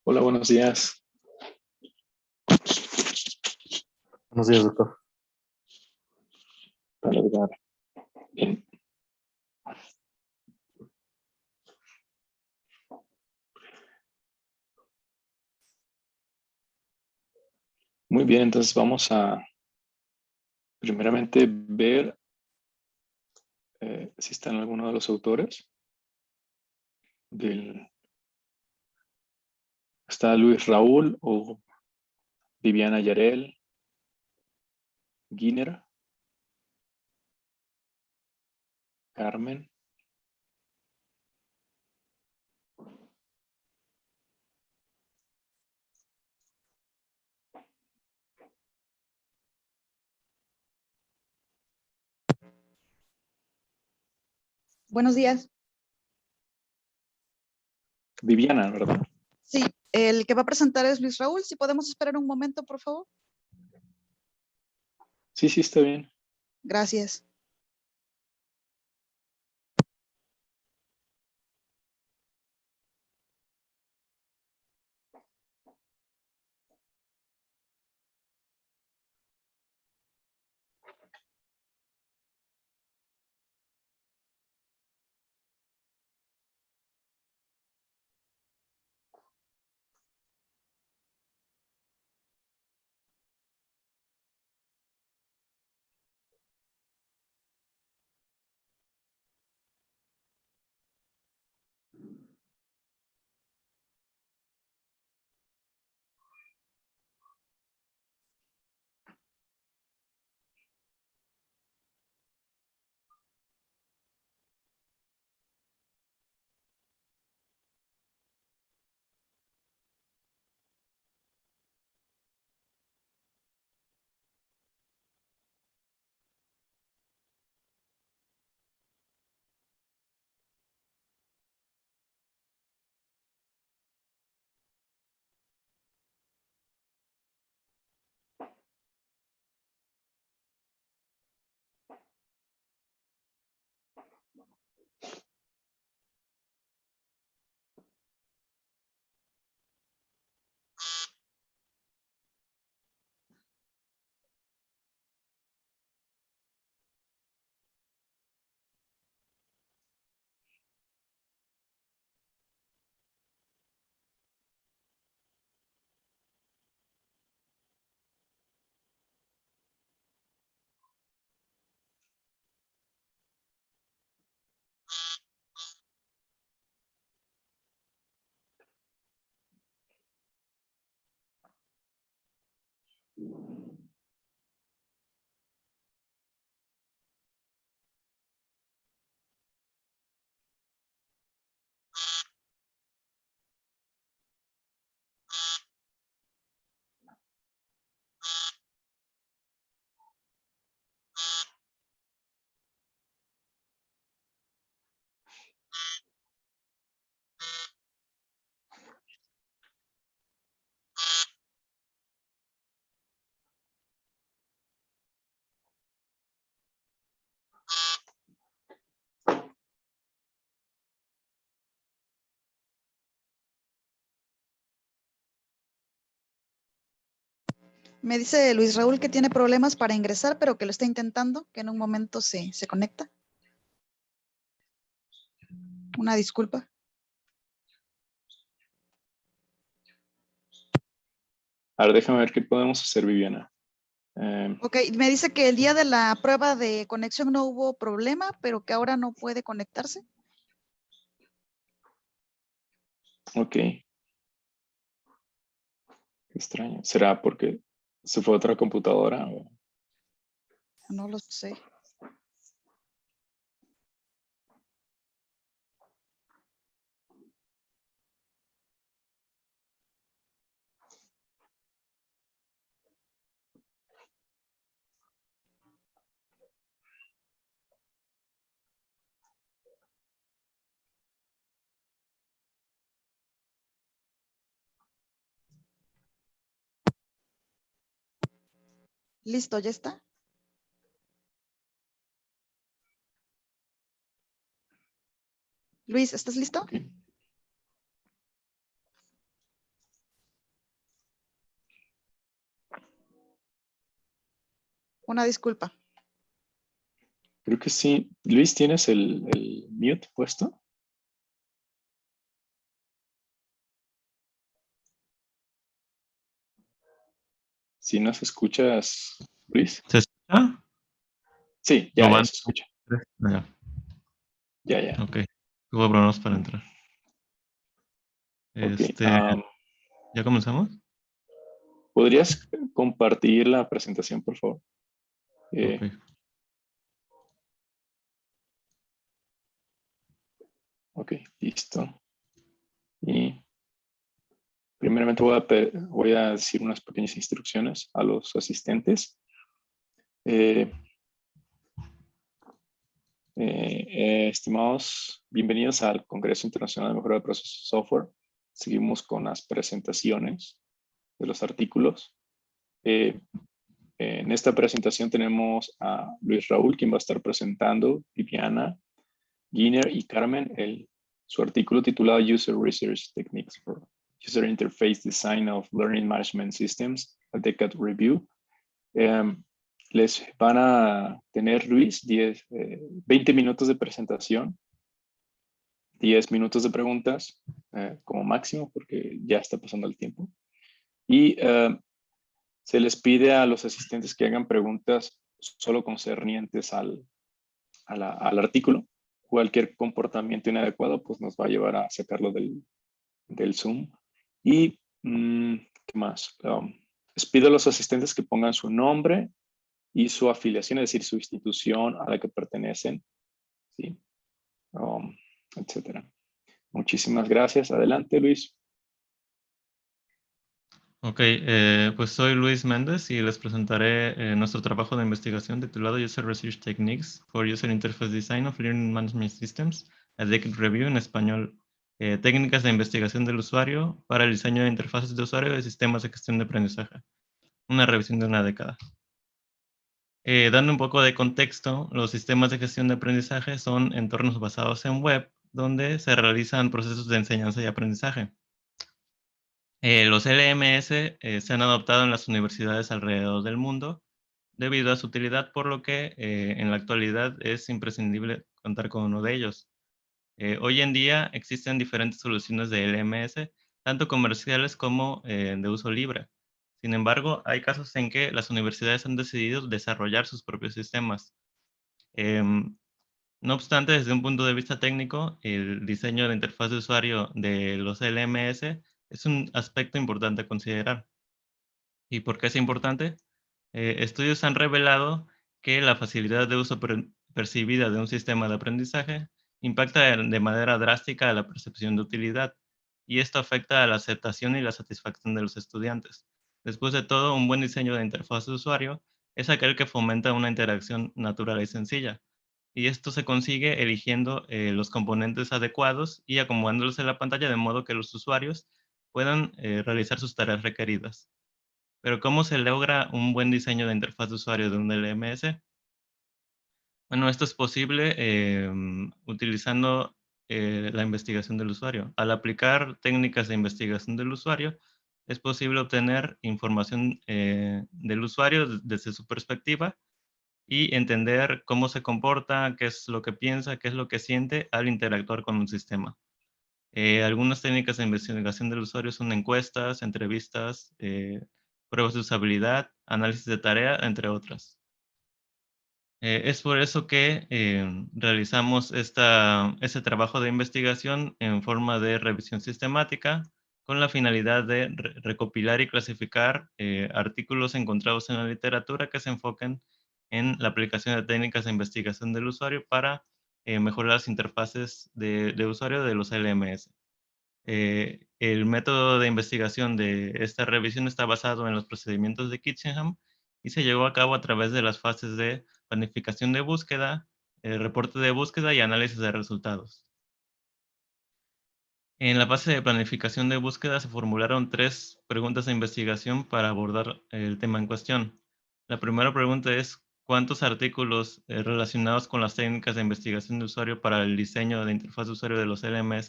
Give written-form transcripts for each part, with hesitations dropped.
Hola, buenos días. Buenos días, doctor. Para Edgar. Bien. Muy bien, entonces vamos a primeramente ver si están alguno de los autores. Del, está Luis Raúl o Viviana Yarel, Guiner, Carmen. Buenos días. Viviana, ¿verdad? Sí, el que va a presentar es Luis Raúl. Si podemos esperar un momento, por favor. Sí, sí, está bien. Gracias. Me dice Luis Raúl que tiene problemas para ingresar, pero que lo está intentando, que en un momento se conecta. Una disculpa. A ver, déjame ver qué podemos hacer, Viviana. Ok, me dice que el día de la prueba de conexión no hubo problema, pero que ahora no puede conectarse. Ok, qué extraño. ¿Será porque se fue a otra computadora? No lo sé. Listo, ya está. Luis, ¿estás listo? Ok. Una disculpa. Creo que sí. Luis, ¿tienes el mute puesto? Si nos escuchas, Luis. ¿Se escucha? Sí, ¿O ya, ya van? se escucha. Ya, Ya. ok. Tuvo problemas para entrar. Ok. ¿Ya comenzamos? ¿Podrías compartir la presentación, por favor? Ok. Ok, listo. Y primeramente voy a decir unas pequeñas instrucciones a los asistentes. Estimados, bienvenidos al Congreso Internacional de Mejora de Procesos de Software. Seguimos con las presentaciones de los artículos. En esta presentación tenemos a Luis Raúl, quien va a estar presentando, Viviana, Giner y Carmen, su artículo titulado User Research Techniques for User Interface Design of Learning Management Systems, a Decade Review. Les van a tener, Luis, 20 minutos de presentación, 10 minutos de preguntas como máximo, porque ya está pasando el tiempo. Y se les pide a los asistentes que hagan preguntas solo concernientes al artículo. Cualquier comportamiento inadecuado pues nos va a llevar a sacarlo del Zoom. Y, ¿qué más? Les pido a los asistentes que pongan su nombre y su afiliación, es decir, su institución a la que pertenecen, ¿sí? Etcétera. Muchísimas gracias. Adelante, Luis. Ok, pues soy Luis Méndez y les presentaré nuestro trabajo de investigación titulado User Research Techniques for User Interface Design of Learning Management Systems, a Decade Review en español. Técnicas de investigación del usuario para el diseño de interfaces de usuario de sistemas de gestión de aprendizaje. Una revisión de una década. Dando un poco de contexto, los sistemas de gestión de aprendizaje son entornos basados en web donde se realizan procesos de enseñanza y aprendizaje. Los LMS se han adoptado en las universidades alrededor del mundo debido a su utilidad, por lo que en la actualidad es imprescindible contar con uno de ellos. Hoy en día existen diferentes soluciones de LMS, tanto comerciales como de uso libre. Sin embargo, hay casos en que las universidades han decidido desarrollar sus propios sistemas. No obstante, desde un punto de vista técnico, el diseño de la interfaz de usuario de los LMS es un aspecto importante a considerar. ¿Y por qué es importante? Estudios han revelado que la facilidad de uso percibida de un sistema de aprendizaje impacta de manera drástica a la percepción de utilidad, y esto afecta a la aceptación y la satisfacción de los estudiantes. Después de todo, un buen diseño de interfaz de usuario es aquel que fomenta una interacción natural y sencilla, y esto se consigue eligiendo los componentes adecuados y acomodándolos en la pantalla de modo que los usuarios puedan realizar sus tareas requeridas. Pero ¿cómo se logra un buen diseño de interfaz de usuario de un LMS? Bueno, esto es posible utilizando la investigación del usuario. Al aplicar técnicas de investigación del usuario, es posible obtener información del usuario desde su perspectiva y entender cómo se comporta, qué es lo que piensa, qué es lo que siente al interactuar con un sistema. Algunas técnicas de investigación del usuario son encuestas, entrevistas, pruebas de usabilidad, análisis de tarea, entre otras. Es por eso que realizamos este trabajo de investigación en forma de revisión sistemática con la finalidad de recopilar y clasificar artículos encontrados en la literatura que se enfoquen en la aplicación de técnicas de investigación del usuario para mejorar las interfaces de usuario de los LMS. El método de investigación de esta revisión está basado en los procedimientos de Kitchenham y se llevó a cabo a través de las fases de planificación de búsqueda, reporte de búsqueda y análisis de resultados. En la fase de planificación de búsqueda se formularon 3 preguntas de investigación para abordar el tema en cuestión. La primera pregunta es, ¿cuántos artículos relacionados con las técnicas de investigación de usuario para el diseño de interfaz de usuario de los LMS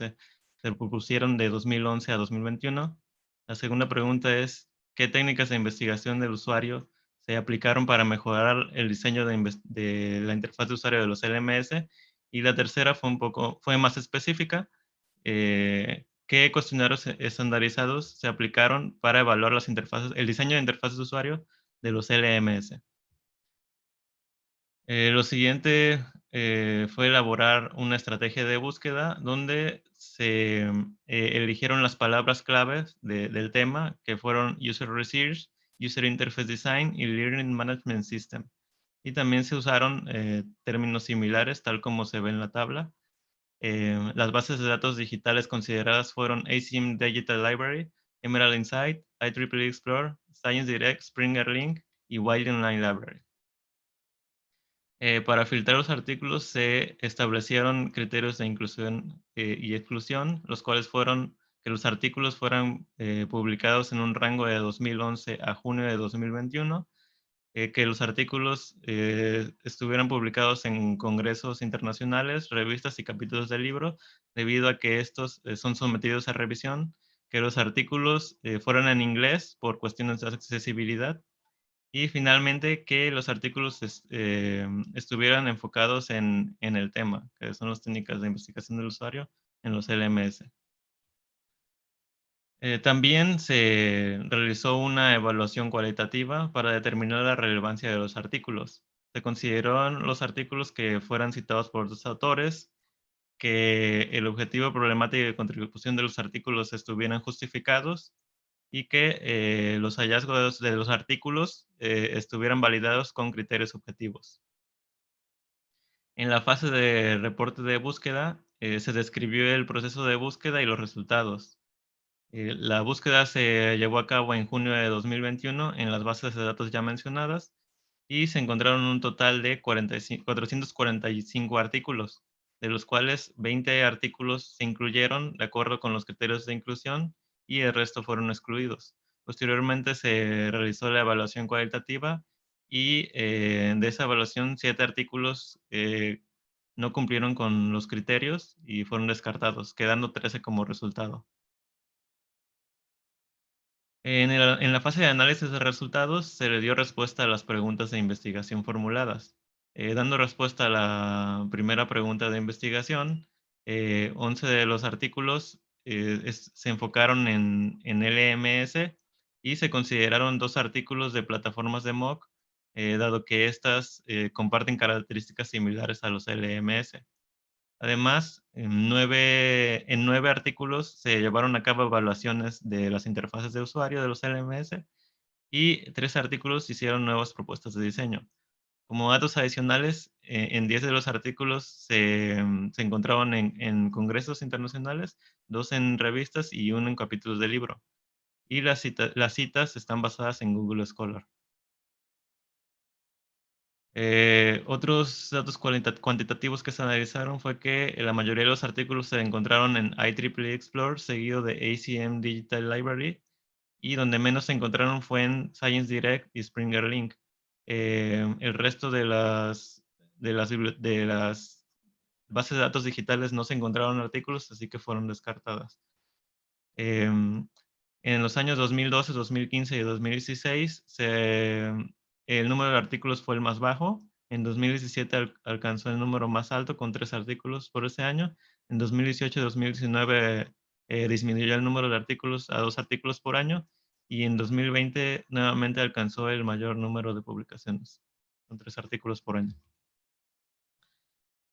se propusieron de 2011 a 2021? La segunda pregunta es, ¿qué técnicas de investigación del usuario se aplicaron para mejorar el diseño de la interfaz de usuario de los LMS. Y la tercera fue más específica, qué cuestionarios estandarizados se aplicaron para evaluar las interfaces, el diseño de interfaces de usuario de los LMS. Lo siguiente fue elaborar una estrategia de búsqueda donde se eligieron las palabras claves del tema, que fueron User Research, User Interface Design y Learning Management System. Y también se usaron términos similares, tal como se ve en la tabla. Las bases de datos digitales consideradas fueron ACM Digital Library, Emerald Insight, IEEE Explorer, Science Direct, Springer Link y Wiley Online Library. Para filtrar los artículos se establecieron criterios de inclusión y exclusión, los cuales fueron que los artículos fueran publicados en un rango de 2011 a junio de 2021, que los artículos estuvieran publicados en congresos internacionales, revistas y capítulos del libro, debido a que estos son sometidos a revisión, que los artículos fueran en inglés por cuestiones de accesibilidad, y finalmente que los artículos estuvieran enfocados en el tema, que son las técnicas de investigación del usuario en los LMS. También se realizó una evaluación cualitativa para determinar la relevancia de los artículos. Se consideraron los artículos que fueran citados por los autores, que el objetivo problemático y de contribución de los artículos estuvieran justificados y que los hallazgos de los artículos estuvieran validados con criterios objetivos. En la fase de reporte de búsqueda, se describió el proceso de búsqueda y los resultados. La búsqueda se llevó a cabo en junio de 2021 en las bases de datos ya mencionadas y se encontraron un total de 445 artículos, de los cuales 20 artículos se incluyeron de acuerdo con los criterios de inclusión y el resto fueron excluidos. Posteriormente se realizó la evaluación cualitativa y de esa evaluación 7 artículos no cumplieron con los criterios y fueron descartados, quedando 13 como resultado. En la fase de análisis de resultados se le dio respuesta a las preguntas de investigación formuladas. Dando respuesta a la primera pregunta de investigación, 11 de los artículos se enfocaron en LMS y se consideraron 2 artículos de plataformas de mock, dado que estas comparten características similares a los LMS. Además, en 9 artículos se llevaron a cabo evaluaciones de las interfaces de usuario de los LMS y 3 artículos hicieron nuevas propuestas de diseño. Como datos adicionales, en 10 de los artículos se encontraban en congresos internacionales, 2 en revistas y 1 en capítulos de libro. Y las citas están basadas en Google Scholar. Otros datos cuantitativos que se analizaron fue que la mayoría de los artículos se encontraron en IEEE Explorer, seguido de ACM Digital Library, y donde menos se encontraron fue en Science Direct y Springer Link. El resto de las bases de datos digitales no se encontraron artículos, así que fueron descartadas. En los años 2012, 2015 y 2016, el número de artículos fue el más bajo. En 2017 alcanzó el número más alto con 3 artículos por ese año. En 2018 y 2019 disminuyó el número de artículos a 2 artículos por año. Y en 2020 nuevamente alcanzó el mayor número de publicaciones, con 3 artículos por año.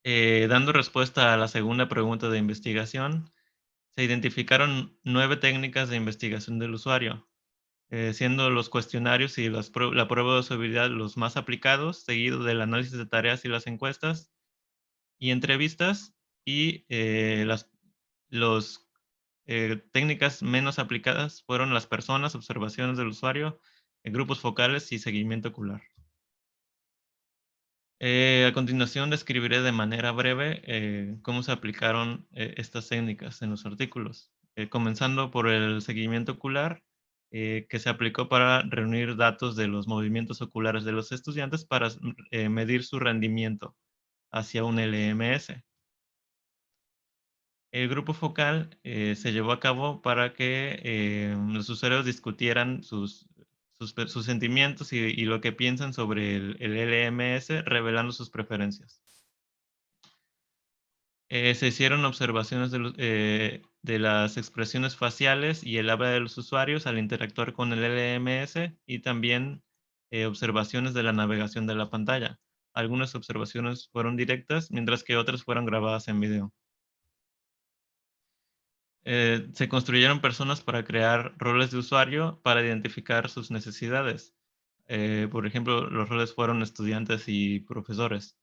Dando respuesta a la segunda pregunta de investigación, se identificaron 9 técnicas de investigación del usuario, siendo los cuestionarios y la prueba de usabilidad los más aplicados, seguido del análisis de tareas y las encuestas y entrevistas, y las técnicas menos aplicadas fueron las personas, observaciones del usuario, grupos focales y seguimiento ocular. A continuación describiré de manera breve cómo se aplicaron estas técnicas en los artículos, comenzando por el seguimiento ocular, que se aplicó para reunir datos de los movimientos oculares de los estudiantes para medir su rendimiento hacia un LMS. El grupo focal se llevó a cabo para que los usuarios discutieran sus sus sentimientos y lo que piensan sobre el LMS, revelando sus preferencias. Se hicieron observaciones de las expresiones faciales y el habla de los usuarios al interactuar con el LMS y también observaciones de la navegación de la pantalla. Algunas observaciones fueron directas, mientras que otras fueron grabadas en video. Se construyeron personas para crear roles de usuario para identificar sus necesidades. Por ejemplo, los roles fueron estudiantes y profesores.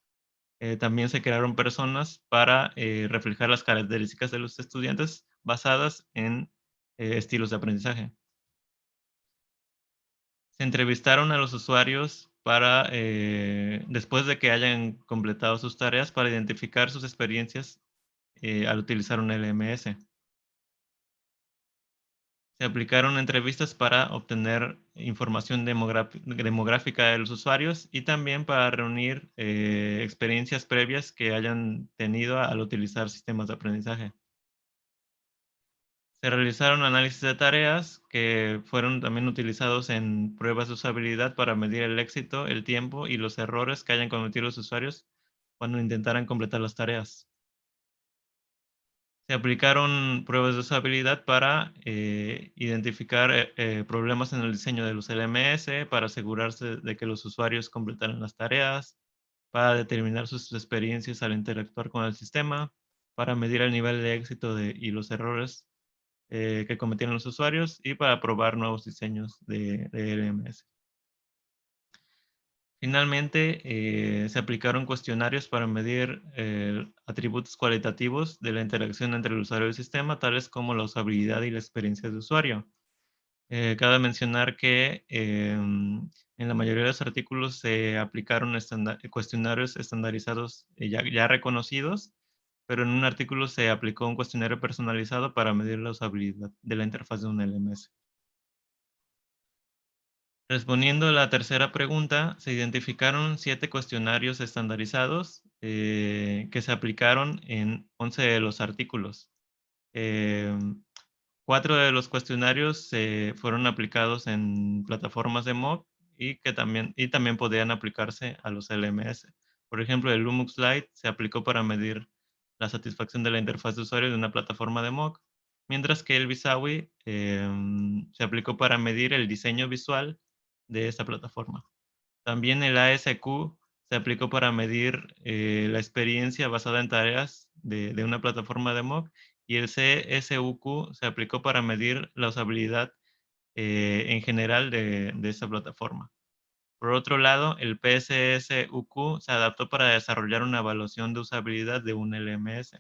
También se crearon personas para reflejar las características de los estudiantes basadas en estilos de aprendizaje. Se entrevistaron a los usuarios para, después de que hayan completado sus tareas, para identificar sus experiencias al utilizar un LMS. Se aplicaron entrevistas para obtener información demográfica de los usuarios y también para reunir experiencias previas que hayan tenido al utilizar sistemas de aprendizaje. Se realizaron análisis de tareas que fueron también utilizados en pruebas de usabilidad para medir el éxito, el tiempo y los errores que hayan cometido los usuarios cuando intentaran completar las tareas. Se aplicaron pruebas de usabilidad para identificar problemas en el diseño de los LMS, para asegurarse de que los usuarios completaran las tareas, para determinar sus experiencias al interactuar con el sistema, para medir el nivel de éxito y los errores que cometieron los usuarios y para probar nuevos diseños de LMS. Finalmente, se aplicaron cuestionarios para medir atributos cualitativos de la interacción entre el usuario y el sistema, tales como la usabilidad y la experiencia de usuario. Cabe mencionar que en la mayoría de los artículos se aplicaron cuestionarios estandarizados ya reconocidos, pero en un artículo se aplicó un cuestionario personalizado para medir la usabilidad de la interfaz de un LMS. Respondiendo a la tercera pregunta, se identificaron 7 cuestionarios estandarizados que se aplicaron en 11 de los artículos. 4 de los cuestionarios fueron aplicados en plataformas de mock y también podían aplicarse a los LMS. Por ejemplo, el Lumux Lite se aplicó para medir la satisfacción de la interfaz de usuario de una plataforma de mock, mientras que el Visawi se aplicó para medir el diseño visual de esta plataforma. También el ASQ se aplicó para medir la experiencia basada en tareas de una plataforma de mock y el CSUQ se aplicó para medir la usabilidad en general de esta plataforma. Por otro lado, el PSSUQ se adaptó para desarrollar una evaluación de usabilidad de un LMS.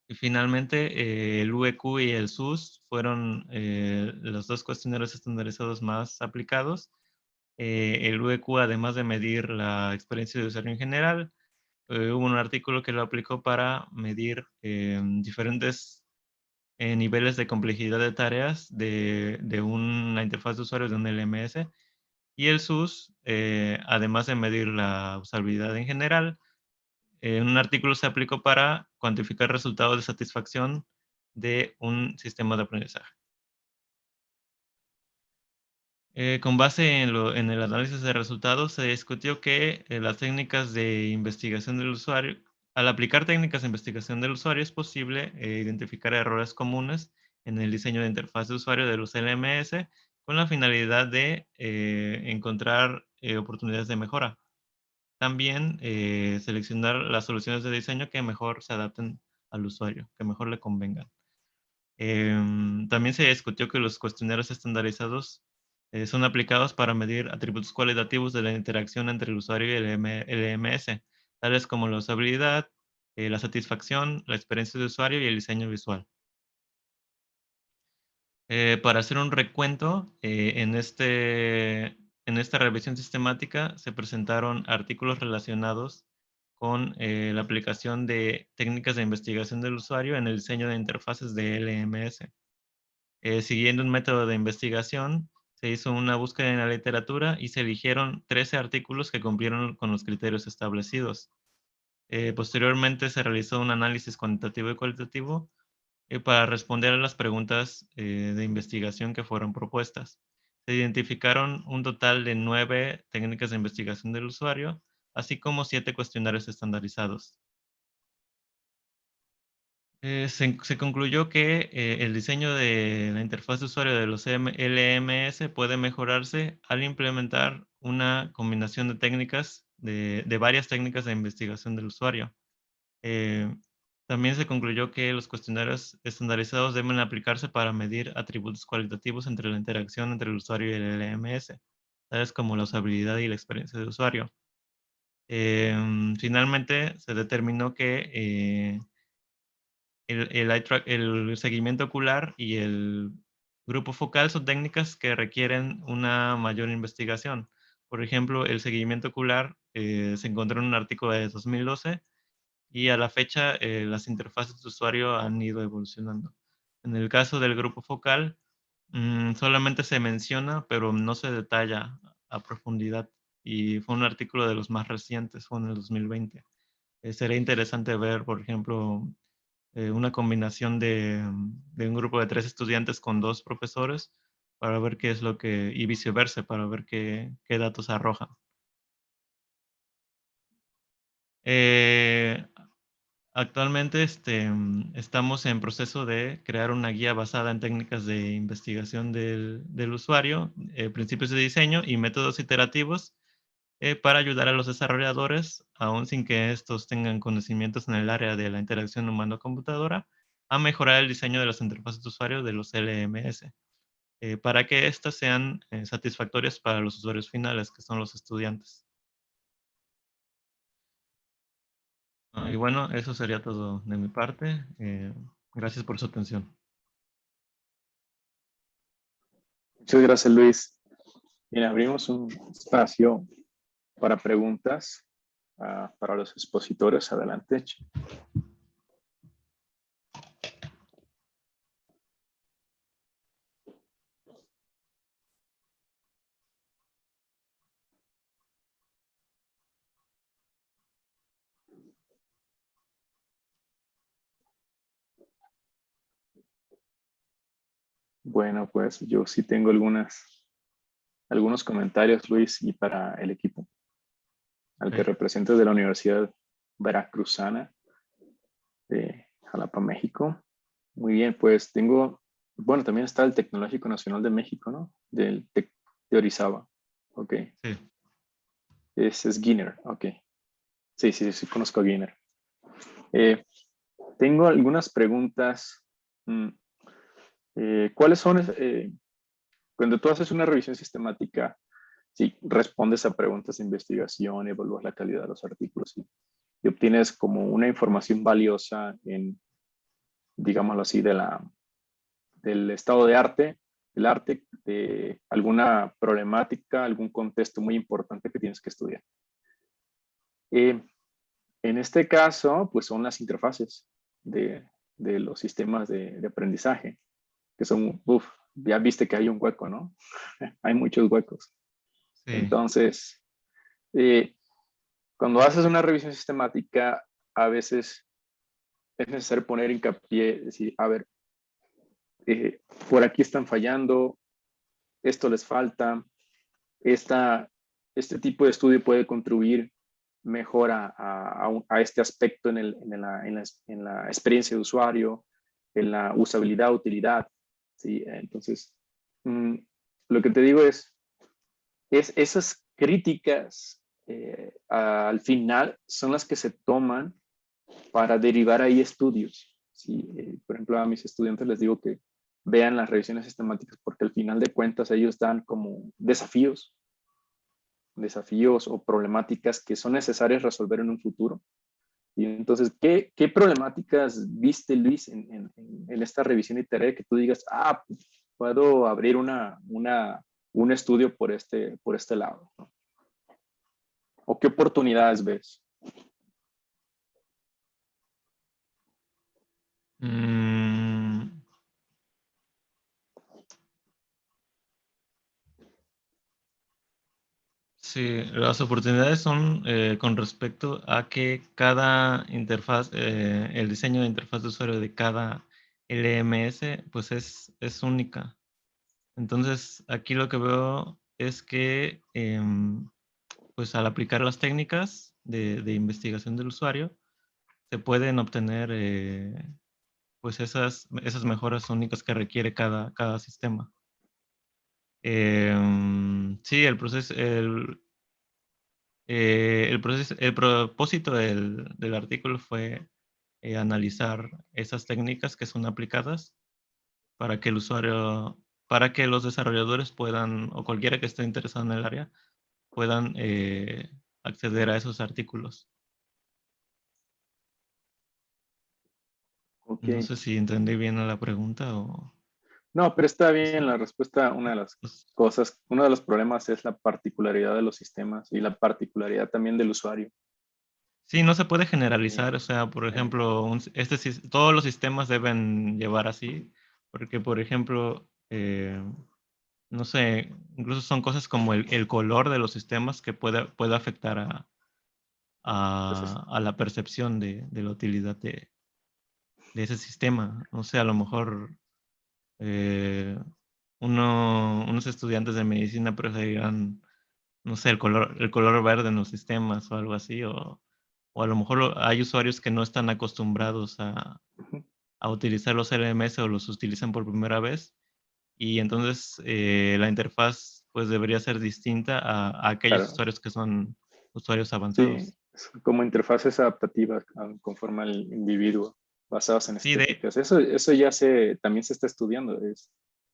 Y finalmente, el UEQ y el SUS fueron los 2 cuestionarios estandarizados más aplicados. El UEQ, además de medir la experiencia de usuario en general, hubo un artículo que lo aplicó para medir diferentes niveles de complejidad de tareas de una interfaz de usuario de un LMS. Y el SUS, además de medir la usabilidad en general, un artículo se aplicó para cuantificar resultados de satisfacción de un sistema de aprendizaje. Con base en el análisis de resultados, se discutió que las técnicas de investigación del usuario, al aplicar técnicas de investigación del usuario, es posible identificar errores comunes en el diseño de interfaz de usuario de los LMS con la finalidad de encontrar oportunidades de mejora. También seleccionar las soluciones de diseño que mejor se adapten al usuario, que mejor le convengan. También se discutió que los cuestionarios estandarizados son aplicados para medir atributos cualitativos de la interacción entre el usuario y el LMS, tales como la usabilidad, la satisfacción, la experiencia de usuario y el diseño visual. Para hacer un recuento, en esta revisión sistemática se presentaron artículos relacionados con la aplicación de técnicas de investigación del usuario en el diseño de interfaces de LMS. Siguiendo un método de investigación, se hizo una búsqueda en la literatura y se eligieron 13 artículos que cumplieron con los criterios establecidos. Posteriormente se realizó un análisis cuantitativo y cualitativo para responder a las preguntas de investigación que fueron propuestas. se identificaron un total de 9 técnicas de investigación del usuario, así como 7 cuestionarios estandarizados. Se concluyó que el diseño de la interfaz de usuario de los LMS puede mejorarse al implementar una combinación de técnicas, de varias técnicas de investigación del usuario. También se concluyó que los cuestionarios estandarizados deben aplicarse para medir atributos cualitativos entre la interacción entre el usuario y el LMS, tales como la usabilidad y la experiencia de usuario. Finalmente, se determinó que el seguimiento ocular y el grupo focal son técnicas que requieren una mayor investigación. Por ejemplo, el seguimiento ocular se encontró en un artículo de 2012 y a la fecha las interfaces de usuario han ido evolucionando. En el caso del grupo focal, solamente se menciona, pero no se detalla a profundidad. Y fue un artículo de los más recientes, fue en el 2020. Sería interesante ver, por ejemplo, una combinación de un grupo de 3 estudiantes con 2 profesores para ver qué es lo que, y viceversa, para ver qué datos arrojan. Actualmente estamos en proceso de crear una guía basada en técnicas de investigación del usuario, principios de diseño y métodos iterativos para ayudar a los desarrolladores, aun sin que estos tengan conocimientos en el área de la interacción humano-computadora, a mejorar el diseño de las interfaces de usuario de los LMS, para que éstas sean satisfactorias para los usuarios finales, que son los estudiantes. Y bueno, eso sería todo de mi parte. Gracias por su atención. Muchas gracias, Luis. Bien, abrimos un espacio para preguntas para los expositores. Adelante. Bueno, pues yo sí tengo algunos comentarios, Luis, y para el equipo al que Ok. represento de la Universidad Veracruzana de Jalapa, México. Muy bien, pues bueno, también está el Tecnológico Nacional de México, ¿no? Del TEC de Orizaba. Ok. Sí. Ese es Giner, ok. Sí, conozco a Giner. Tengo algunas preguntas. ¿Cuáles son, cuando tú haces una revisión sistemática, si respondes a preguntas de investigación, evalúas la calidad de los artículos y obtienes como una información valiosa en, digámoslo así, del estado de arte, del arte, de alguna problemática, algún contexto muy importante que tienes que estudiar? En este caso, pues son las interfaces de los sistemas de aprendizaje, que son, ya viste que hay un hueco, ¿no? Hay muchos huecos. Sí. Entonces, cuando haces una revisión sistemática, a veces es necesario poner hincapié, decir, a ver, por aquí están fallando, esto les falta, este tipo de estudio puede contribuir mejor a este aspecto en la experiencia de usuario, en la usabilidad, utilidad. ¿Sí? Entonces, lo que te digo es esas críticas al final son las que se toman para derivar ahí estudios. ¿Sí? Por ejemplo, a mis estudiantes les digo que vean las revisiones sistemáticas porque al final de cuentas ellos dan como desafíos o problemáticas que son necesarias resolver en un futuro. Y entonces, ¿qué problemáticas viste, Luis, en esta revisión iterativa que tú digas, puedo abrir un estudio por este lado, ¿no? ¿O qué oportunidades ves? Sí, las oportunidades son con respecto a que cada interfaz, el diseño de interfaz de usuario de cada LMS, pues es única. Entonces, aquí lo que veo es que, pues al aplicar las técnicas de investigación del usuario, se pueden obtener pues esas mejoras únicas que requiere cada sistema. Sí, el propósito del artículo fue analizar esas técnicas que son aplicadas para que el usuario, para que los desarrolladores puedan, o cualquiera que esté interesado en el área, puedan acceder a esos artículos. Ok. No sé si entendí bien la pregunta o... No, pero está bien la respuesta. Una de las cosas, uno de los problemas es la particularidad de los sistemas y la particularidad también del usuario. Sí, no se puede generalizar, o sea, por ejemplo, todos los sistemas deben llevar así, porque, por ejemplo, no sé, incluso son cosas como el color de los sistemas que puede afectar Entonces, a la percepción de la utilidad de ese sistema. No sé, a lo mejor eh, unos estudiantes de medicina preferirán, no sé, el color verde en los sistemas o algo así, o a lo mejor hay usuarios que no están acostumbrados ujú, a utilizar los LMS o los utilizan por primera vez y entonces la interfaz pues debería ser distinta a aquellos claro, usuarios que son usuarios sí, avanzados. es como interfaces adaptativas conforme al individuo, basadas en Sí, estéticas. Eso ya también se está estudiando. Estaría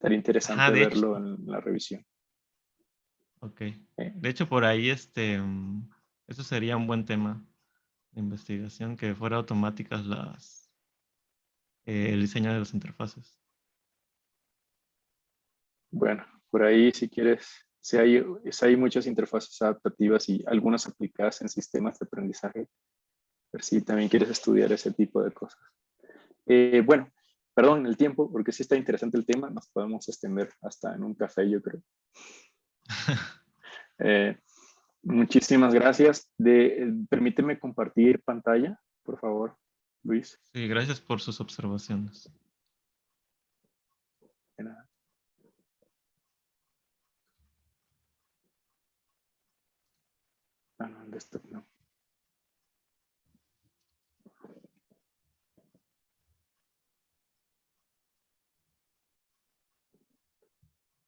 ajá, interesante de hecho, verlo en la revisión. ok. Eh, De hecho, por ahí eso sería un buen tema de investigación, que fuera automáticas el diseño de las interfaces. Bueno, por ahí si quieres, si hay muchas interfaces adaptativas y algunas aplicadas en sistemas de aprendizaje, ver si también quieres estudiar ese tipo de cosas. Bueno, perdón el tiempo, porque sí está interesante el tema, nos podemos extender hasta en un café, yo creo. Eh, Muchísimas gracias. Permíteme compartir pantalla, por favor, Luis. Sí, gracias por sus observaciones. De nada. Ah, no, el desktop no.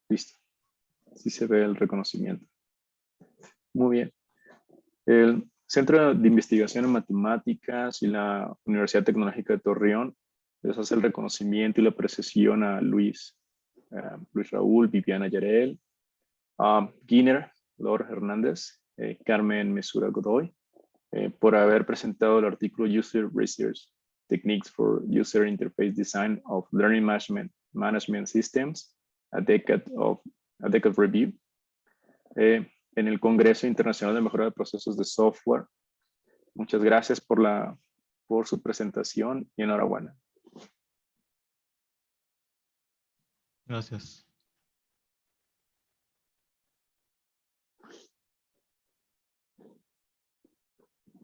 Listo. Sí se ve el reconocimiento. Muy bien. El Centro de Investigación en Matemáticas y la Universidad Tecnológica de Torreón les hace el reconocimiento y la apreciación a Luis Raúl, Viviana Yarel, Giner, Lor Hernández, Carmen Mesura Godoy, por haber presentado el artículo User Research Techniques for User Interface Design of Learning Management Systems, a Decade Review, en el Congreso Internacional de Mejora de Procesos de Software. Muchas gracias por su presentación y enhorabuena. Gracias.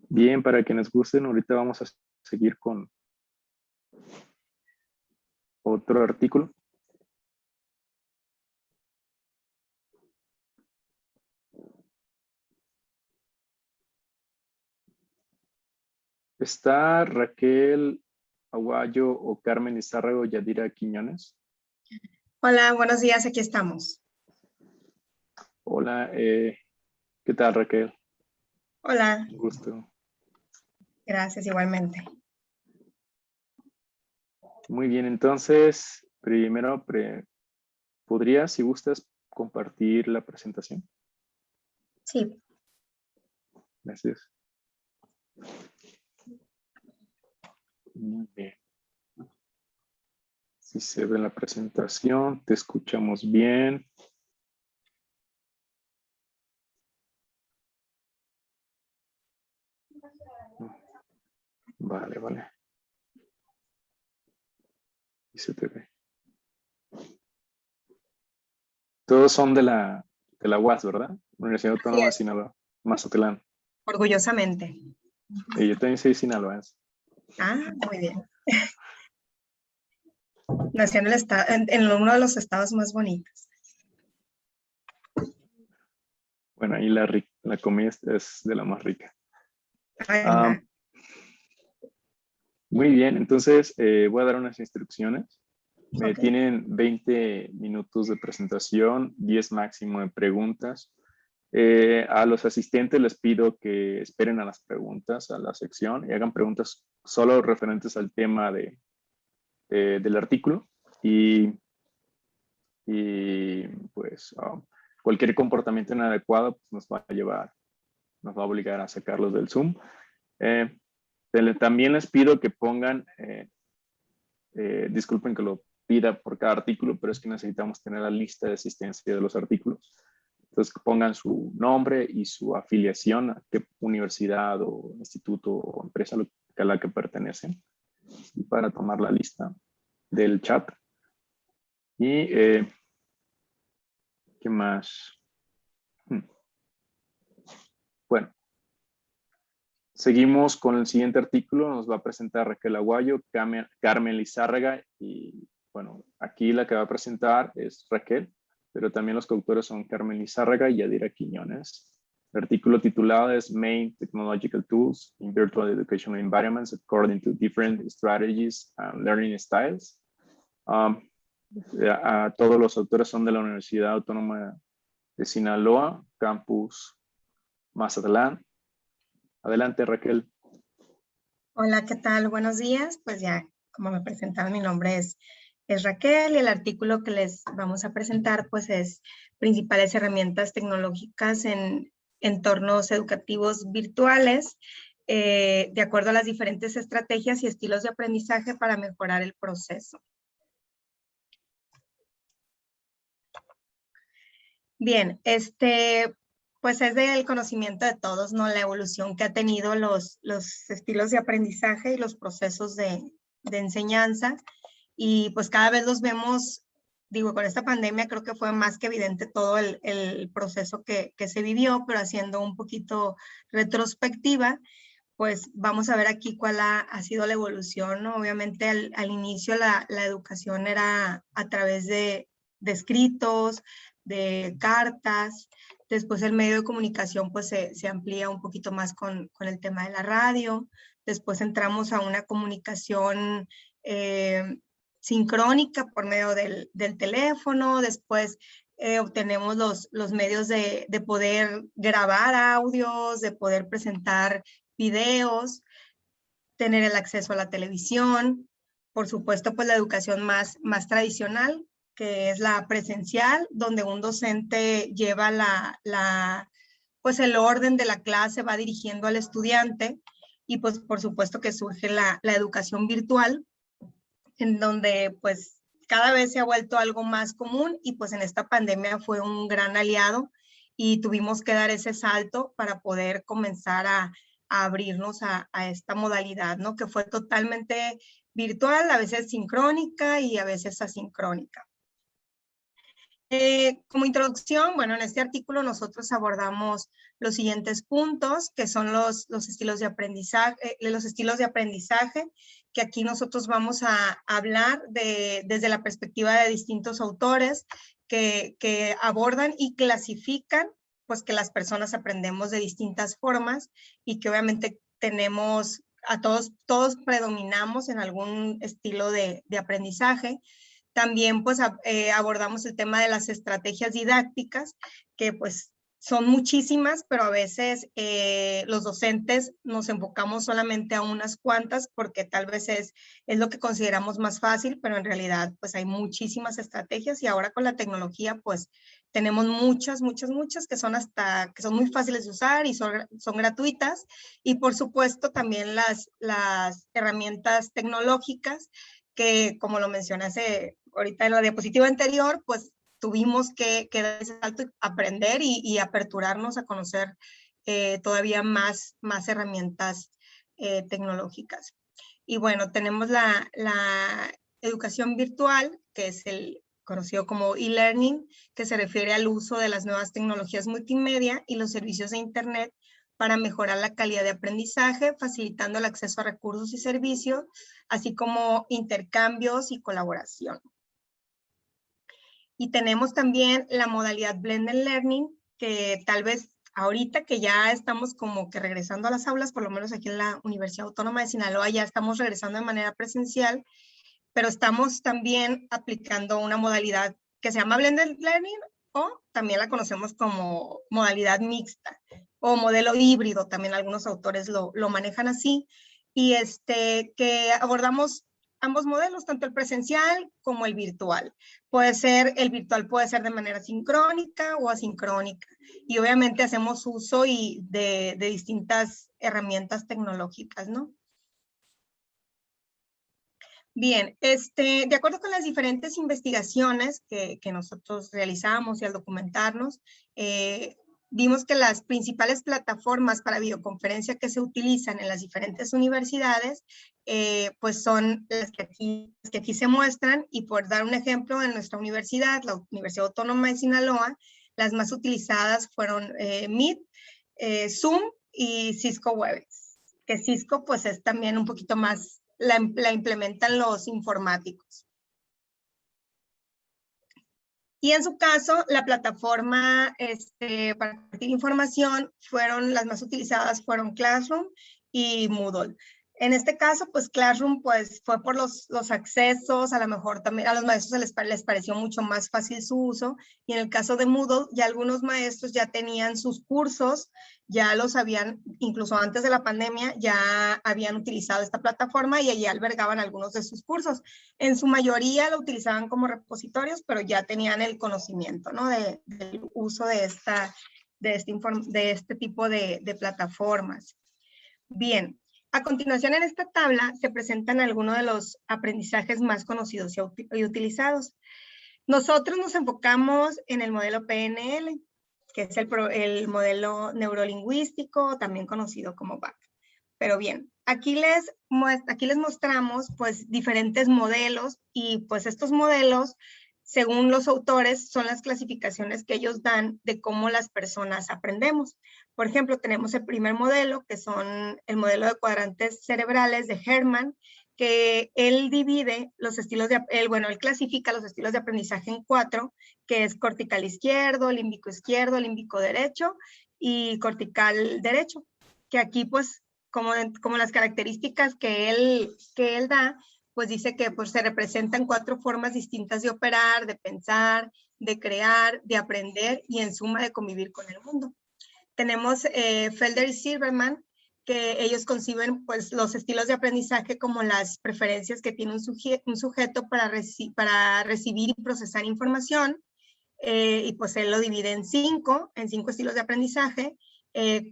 Bien, para quienes gusten, ahorita vamos a seguir con otro artículo. ¿Está Raquel Aguayo o Carmen Izárraga o Yadira Quiñones? Hola, buenos días, aquí estamos. Hola, ¿qué tal, Raquel? Hola, Un gusto. gracias igualmente. Muy bien, entonces, primero, ¿podrías, si gustas, compartir la presentación? Sí, Gracias. Muy bien. Si se ve la presentación, te escuchamos bien. Vale, vale. Y se te ve. Todos son de la UAS, ¿verdad? Universidad así Autónoma de es, Sinaloa, Mazatlán. orgullosamente. Y yo también soy sinaloense. Ah, muy bien. Nació en uno de los estados más bonitos. Bueno, ahí la comida es de la más rica. Ay, Ah, muy bien, entonces voy a dar unas instrucciones. ok. Tienen 20 minutos de presentación, 10 máximo de preguntas. A los asistentes les pido que esperen a las preguntas, a la sección, y hagan preguntas solo referentes al tema del artículo. Y pues cualquier comportamiento inadecuado pues, nos va a obligar a sacarlos del Zoom. También les pido que pongan, disculpen que lo pida por cada artículo, pero es que necesitamos tener la lista de asistencia de los artículos. Entonces, que pongan su nombre y su afiliación, a qué universidad o instituto o empresa a la que pertenecen, para tomar la lista del chat. Y, ¿qué más? Bueno, seguimos con el siguiente artículo. Nos va a presentar Raquel Aguayo, Carmen Lizárraga y, bueno, aquí la que va a presentar es Raquel, pero también los coautores son Carmen Lizárraga y Yadira Quiñones. El artículo titulado es Main Technological Tools in Virtual Educational Environments According to Different Strategies and Learning Styles. Todos los autores son de la Universidad Autónoma de Sinaloa, Campus Mazatlán. Adelante, Raquel. Hola, ¿qué tal? Buenos días. Pues ya, como me presentaron, mi nombre es Raquel y el artículo que les vamos a presentar pues es principales herramientas tecnológicas en entornos educativos virtuales de acuerdo a las diferentes estrategias y estilos de aprendizaje para mejorar el proceso. Bien, pues es del conocimiento de todos, ¿no? La evolución que ha tenido los estilos de aprendizaje y los procesos de enseñanza. Y pues cada vez los vemos, digo, con esta pandemia creo que fue más que evidente todo el proceso que se vivió, pero haciendo un poquito retrospectiva, pues vamos a ver aquí cuál ha sido la evolución, ¿no? Obviamente al inicio la educación era a través de escritos, de cartas. Después el medio de comunicación pues se amplía un poquito más con el tema de la radio. Después entramos a una comunicación sincrónica por medio del teléfono. Después obtenemos los medios de poder grabar audios, de poder presentar videos, tener el acceso a la televisión. Por supuesto, pues la educación más tradicional, que es la presencial, donde un docente lleva pues el orden de la clase, va dirigiendo al estudiante, y pues por supuesto que surge la educación virtual, en donde pues cada vez se ha vuelto algo más común, y pues en esta pandemia fue un gran aliado y tuvimos que dar ese salto para poder comenzar a abrirnos a esta modalidad, ¿no? Que fue totalmente virtual, a veces sincrónica y a veces asincrónica. Como introducción, bueno, en este artículo nosotros abordamos los siguientes puntos, que son los estilos de aprendizaje, que aquí nosotros vamos a hablar desde la perspectiva de distintos autores que abordan y clasifican, pues que las personas aprendemos de distintas formas y que obviamente tenemos, todos predominamos en algún estilo de aprendizaje. También pues abordamos el tema de las estrategias didácticas, que pues son muchísimas, pero a veces los docentes nos enfocamos solamente a unas cuantas porque tal vez es lo que consideramos más fácil, pero en realidad pues hay muchísimas estrategias, y ahora con la tecnología pues tenemos muchas que son muy fáciles de usar y son gratuitas. Y por supuesto también las herramientas tecnológicas que, como lo mencioné ahorita en la diapositiva anterior, pues tuvimos que dar ese salto y aprender y aperturarnos a conocer todavía más herramientas tecnológicas. Y bueno, tenemos la educación virtual, que es el conocido como e-learning, que se refiere al uso de las nuevas tecnologías multimedia y los servicios de Internet para mejorar la calidad de aprendizaje, facilitando el acceso a recursos y servicios, así como intercambios y colaboración. Y tenemos también la modalidad Blended Learning, que tal vez ahorita que ya estamos como que regresando a las aulas, por lo menos aquí en la Universidad Autónoma de Sinaloa ya estamos regresando de manera presencial, pero estamos también aplicando una modalidad que se llama Blended Learning, o también la conocemos como modalidad mixta o modelo híbrido, también algunos autores lo manejan así, y que abordamos ambos modelos, tanto el presencial como el virtual. El virtual puede ser de manera sincrónica o asincrónica, y obviamente hacemos uso de distintas herramientas tecnológicas, ¿no? Bien, de acuerdo con las diferentes investigaciones que nosotros realizamos y al documentarnos, vimos que las principales plataformas para videoconferencia que se utilizan en las diferentes universidades, pues son las que aquí se muestran, y por dar un ejemplo, en nuestra universidad, la Universidad Autónoma de Sinaloa, las más utilizadas fueron Meet, Zoom y Cisco Webex, que Cisco pues es también un poquito más, la implementan los informáticos. Y en su caso, la plataforma para compartir información las más utilizadas fueron Classroom y Moodle. En este caso, pues Classroom pues, fue por los accesos, a lo mejor también a los maestros les pareció mucho más fácil su uso, y en el caso de Moodle, ya algunos maestros ya tenían sus cursos, ya los habían, incluso antes de la pandemia, ya habían utilizado esta plataforma y allí albergaban algunos de sus cursos. En su mayoría lo utilizaban como repositorios, pero ya tenían el conocimiento, ¿no? del uso de este tipo de plataformas. Bien. A continuación, en esta tabla se presentan algunos de los aprendizajes más conocidos y utilizados. Nosotros nos enfocamos en el modelo PNL, que es el modelo neurolingüístico, también conocido como BAC. Pero bien, aquí les mostramos pues diferentes modelos, y pues estos modelos, según los autores, son las clasificaciones que ellos dan de cómo las personas aprendemos. Por ejemplo, tenemos el primer modelo, que son el modelo de cuadrantes cerebrales de Herman, que él divide los estilos él clasifica los estilos de aprendizaje en 4, que es cortical izquierdo, límbico derecho y cortical derecho, que aquí pues como las características que él da, pues dice que pues, se representan 4 formas distintas de operar, de pensar, de crear, de aprender y en suma de convivir con el mundo. Tenemos Felder y Silverman, que ellos conciben pues, los estilos de aprendizaje como las preferencias que tiene un sujeto para recibir y procesar información, y pues él lo divide en 5 estilos de aprendizaje.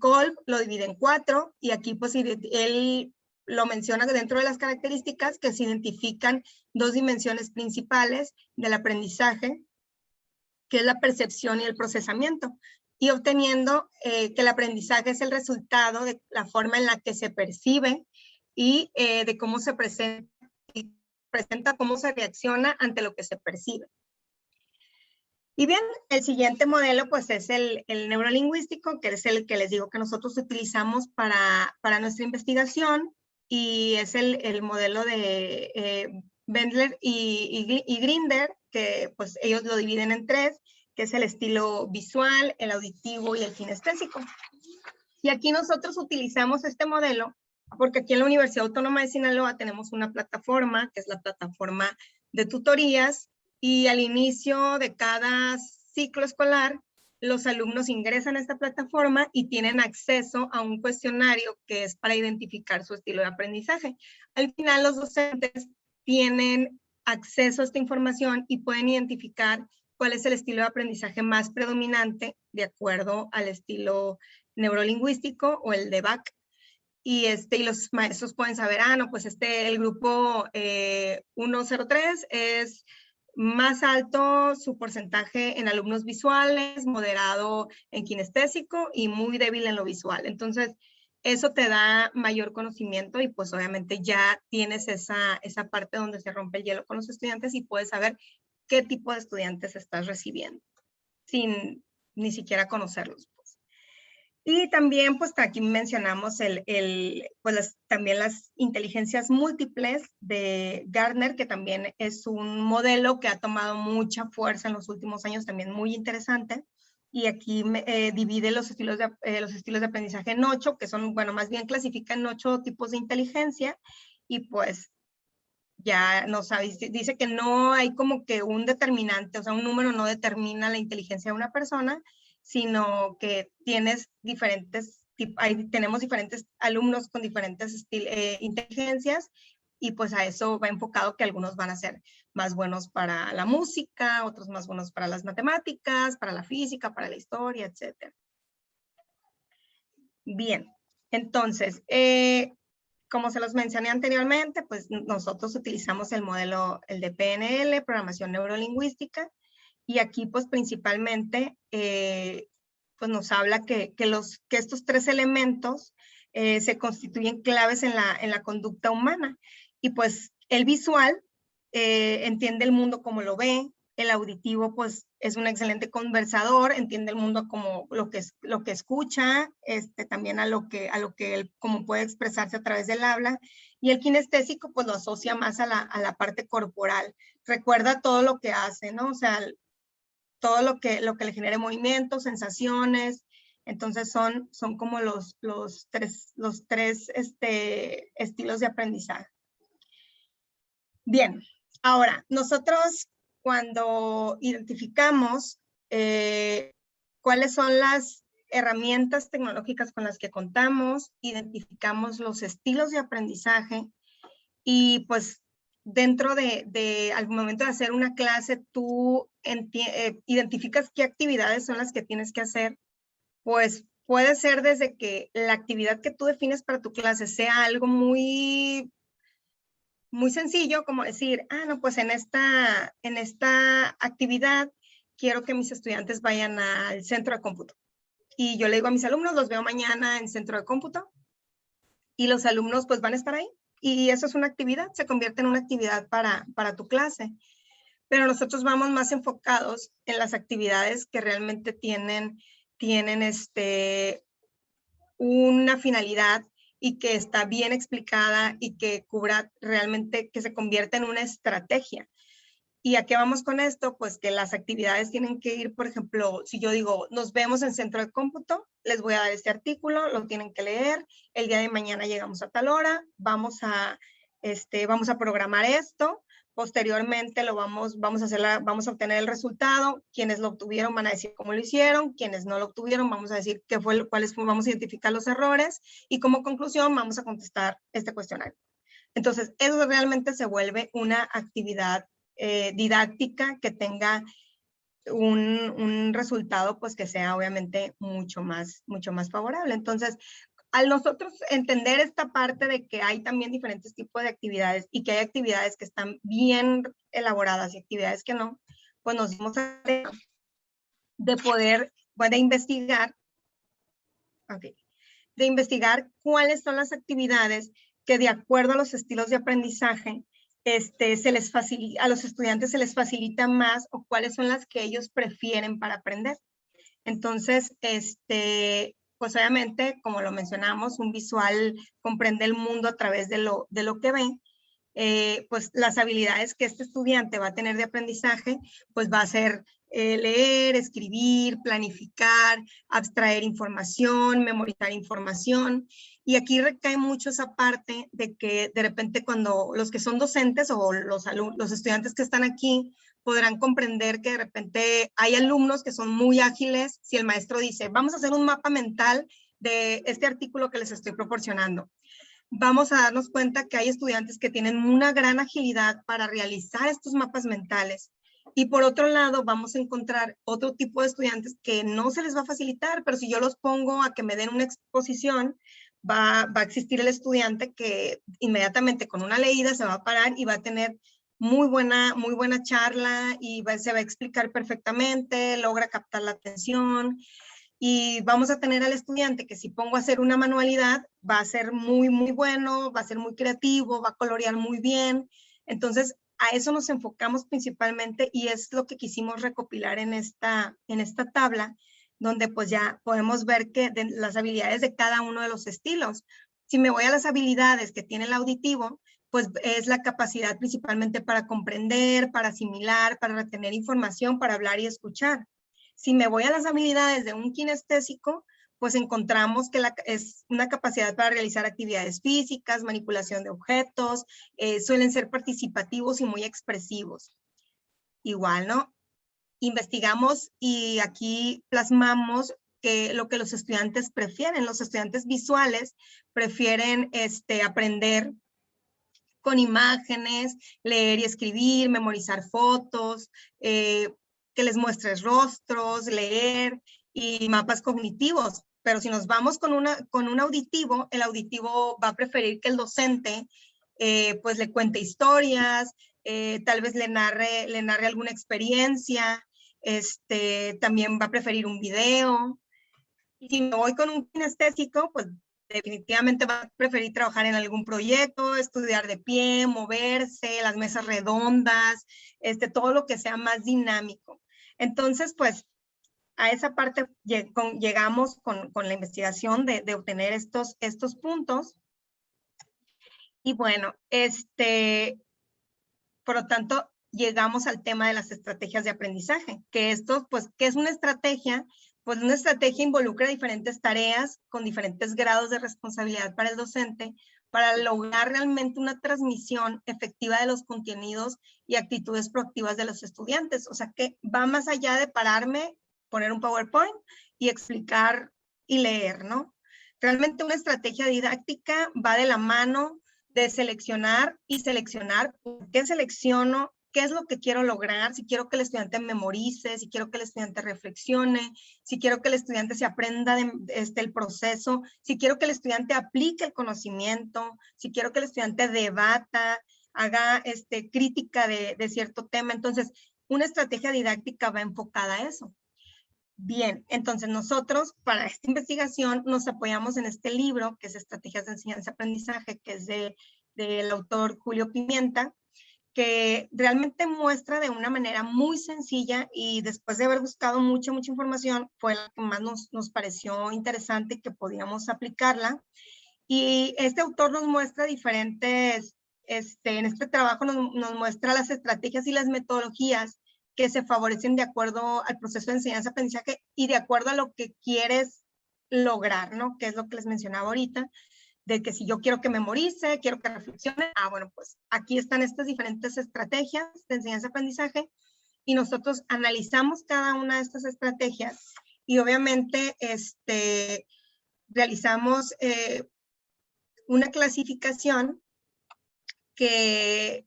Kolb lo divide en 4, y aquí pues él lo menciona dentro de las características que se identifican 2 dimensiones principales del aprendizaje, que es la percepción y el procesamiento, y obteniendo que el aprendizaje es el resultado de la forma en la que se percibe y de cómo se presenta, cómo se reacciona ante lo que se percibe. Y bien, el siguiente modelo pues es el neurolingüístico, que es el que les digo que nosotros utilizamos para nuestra investigación, y es el modelo de Bendler y Grinder, que pues ellos lo dividen en 3, que es el estilo visual, el auditivo y el kinestésico. Y aquí nosotros utilizamos este modelo porque aquí en la Universidad Autónoma de Sinaloa tenemos una plataforma, que es la plataforma de tutorías, y al inicio de cada ciclo escolar, los alumnos ingresan a esta plataforma y tienen acceso a un cuestionario que es para identificar su estilo de aprendizaje. Al final, los docentes tienen acceso a esta información y pueden identificar cuál es el estilo de aprendizaje más predominante de acuerdo al estilo neurolingüístico o el de BAC. Y los maestros pueden saber, no, pues el grupo 103 es más alto su porcentaje en alumnos visuales, moderado en kinestésico y muy débil en lo visual. Entonces, eso te da mayor conocimiento y pues obviamente ya tienes esa parte donde se rompe el hielo con los estudiantes y puedes saber qué tipo de estudiantes estás recibiendo sin ni siquiera conocerlos. Pues. Y también, pues aquí mencionamos también las inteligencias múltiples de Gardner, que también es un modelo que ha tomado mucha fuerza en los últimos años, también muy interesante, y aquí divide los estilos de aprendizaje en 8, que son, bueno, más bien clasifica en 8 tipos de inteligencia, y pues ya no sabes, dice que no hay como que un determinante, o sea, un número no determina la inteligencia de una persona, sino que tienes tenemos diferentes alumnos con diferentes inteligencias, y pues a eso va enfocado que algunos van a ser más buenos para la música, otros más buenos para las matemáticas, para la física, para la historia, etc. Bien, entonces, como se los mencioné anteriormente, pues nosotros utilizamos el modelo, el de PNL, Programación Neurolingüística, y aquí pues principalmente pues nos habla que estos 3 elementos se constituyen claves en la conducta humana, y pues el visual entiende el mundo como lo ve, el auditivo pues es un excelente conversador, entiende el mundo como lo que escucha, también a lo que él como puede expresarse a través del habla, y el kinestésico pues lo asocia más a la parte corporal, recuerda todo lo que hace, ¿no? O sea, todo lo que le genere movimientos, sensaciones. Entonces son como los tres estilos de aprendizaje. Bien, ahora, nosotros cuando identificamos cuáles son las herramientas tecnológicas con las que contamos, identificamos los estilos de aprendizaje, y pues dentro al momento de hacer una clase, tú identificas qué actividades son las que tienes que hacer. Pues puede ser desde que la actividad que tú defines para tu clase sea algo muy sencillo, como decir, no, pues en esta actividad quiero que mis estudiantes vayan al centro de cómputo. Y yo le digo a mis alumnos, los veo mañana en centro de cómputo, y los alumnos pues van a estar ahí. Y eso es una actividad, se convierte en una actividad para tu clase. Pero nosotros vamos más enfocados en las actividades que realmente tienen una finalidad, y que está bien explicada, y que cubra realmente, que se convierta en una estrategia. ¿Y a qué vamos con esto? Pues que las actividades tienen que ir, por ejemplo, si yo digo, nos vemos en centro de cómputo, les voy a dar este artículo, lo tienen que leer, el día de mañana llegamos a tal hora, vamos a programar esto, posteriormente vamos a obtener el resultado, quienes lo obtuvieron van a decir cómo lo hicieron, quienes no lo obtuvieron vamos a decir vamos a identificar los errores, y como conclusión vamos a contestar este cuestionario. Entonces, eso realmente se vuelve una actividad didáctica que tenga un resultado pues que sea obviamente mucho más favorable. Entonces, al nosotros entender esta parte de que hay también diferentes tipos de actividades, y que hay actividades que están bien elaboradas y actividades que no, pues nos dimos a de poder investigar, de investigar cuáles son las actividades que, de acuerdo a los estilos de aprendizaje, a los estudiantes se les facilita más, o cuáles son las que ellos prefieren para aprender. Entonces, pues obviamente, como lo mencionamos, un visual comprende el mundo a través de lo que ve. Pues las habilidades que este estudiante va a tener de aprendizaje, pues va a ser leer, escribir, planificar, abstraer información, memorizar información. Y aquí recae mucho esa parte de que de repente cuando los que son docentes o los estudiantes que están aquí podrán comprender que de repente hay alumnos que son muy ágiles. Si el maestro dice, vamos a hacer un mapa mental de este artículo que les estoy proporcionando, vamos a darnos cuenta que hay estudiantes que tienen una gran agilidad para realizar estos mapas mentales. Y por otro lado, vamos a encontrar otro tipo de estudiantes que no se les va a facilitar, pero si yo los pongo a que me den una exposición, va a existir el estudiante que inmediatamente con una leída se va a parar y va a tener muy buena charla, y se va a explicar perfectamente, logra captar la atención. Y vamos a tener al estudiante que si pongo a hacer una manualidad, va a ser muy bueno, va a ser muy creativo, va a colorear muy bien. Entonces, a eso nos enfocamos principalmente, y es lo que quisimos recopilar en esta tabla, donde pues ya podemos ver que las habilidades de cada uno de los estilos. Si me voy a las habilidades que tiene el auditivo, pues es la capacidad principalmente para comprender, para asimilar, para retener información, para hablar y escuchar. Si me voy a las habilidades de un kinestésico, pues encontramos que es una capacidad para realizar actividades físicas, manipulación de objetos, suelen ser participativos y muy expresivos. Igual, ¿no? Investigamos y aquí plasmamos lo que los estudiantes prefieren. Los estudiantes visuales prefieren aprender con imágenes, leer y escribir, memorizar fotos, que les muestres rostros, leer y mapas cognitivos. Pero si nos vamos con un auditivo, el auditivo va a preferir que el docente pues le cuente historias, tal vez le narre alguna experiencia, también va a preferir un video. Y si me voy con un kinestésico, pues definitivamente va a preferir trabajar en algún proyecto, estudiar de pie, moverse, las mesas redondas, todo lo que sea más dinámico. Entonces, pues, a esa parte llegamos con la investigación de obtener estos puntos. Y bueno, por lo tanto, llegamos al tema de las estrategias de aprendizaje, que esto, pues, ¿qué es una estrategia? Pues una estrategia involucra diferentes tareas con diferentes grados de responsabilidad para el docente para lograr realmente una transmisión efectiva de los contenidos y actitudes proactivas de los estudiantes. O sea, que va más allá de pararme, poner un PowerPoint y explicar y leer, ¿no? Realmente una estrategia didáctica va de la mano de seleccionar y seleccionar. ¿Por qué selecciono? ¿Qué es lo que quiero lograr? Si quiero que el estudiante memorice, si quiero que el estudiante reflexione, si quiero que el estudiante se aprenda el proceso, si quiero que el estudiante aplique el conocimiento, si quiero que el estudiante debata, haga crítica de cierto tema. Entonces, una estrategia didáctica va enfocada a eso. Bien, entonces nosotros para esta investigación nos apoyamos en este libro, que es Estrategias de Enseñanza-Aprendizaje, que es del autor Julio Pimienta, que realmente muestra de una manera muy sencilla y después de haber buscado mucha información, fue la que más nos pareció interesante que podíamos aplicarla. Y este autor nos muestra diferentes, en este trabajo nos muestra las estrategias y las metodologías que se favorecen de acuerdo al proceso de enseñanza-aprendizaje y de acuerdo a lo que quieres lograr, ¿no? Que es lo que les mencionaba ahorita, de que si yo quiero que memorice, quiero que reflexione, bueno, pues aquí están estas diferentes estrategias de enseñanza-aprendizaje y nosotros analizamos cada una de estas estrategias y obviamente realizamos una clasificación que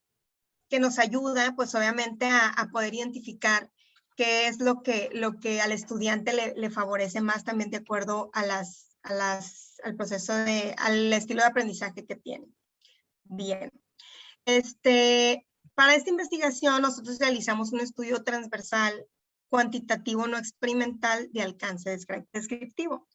nos ayuda, pues obviamente a poder identificar qué es lo que al estudiante le favorece más también de acuerdo al proceso al estilo de aprendizaje que tiene. Bien. Para esta investigación nosotros realizamos un estudio transversal cuantitativo no experimental de alcance descriptivo.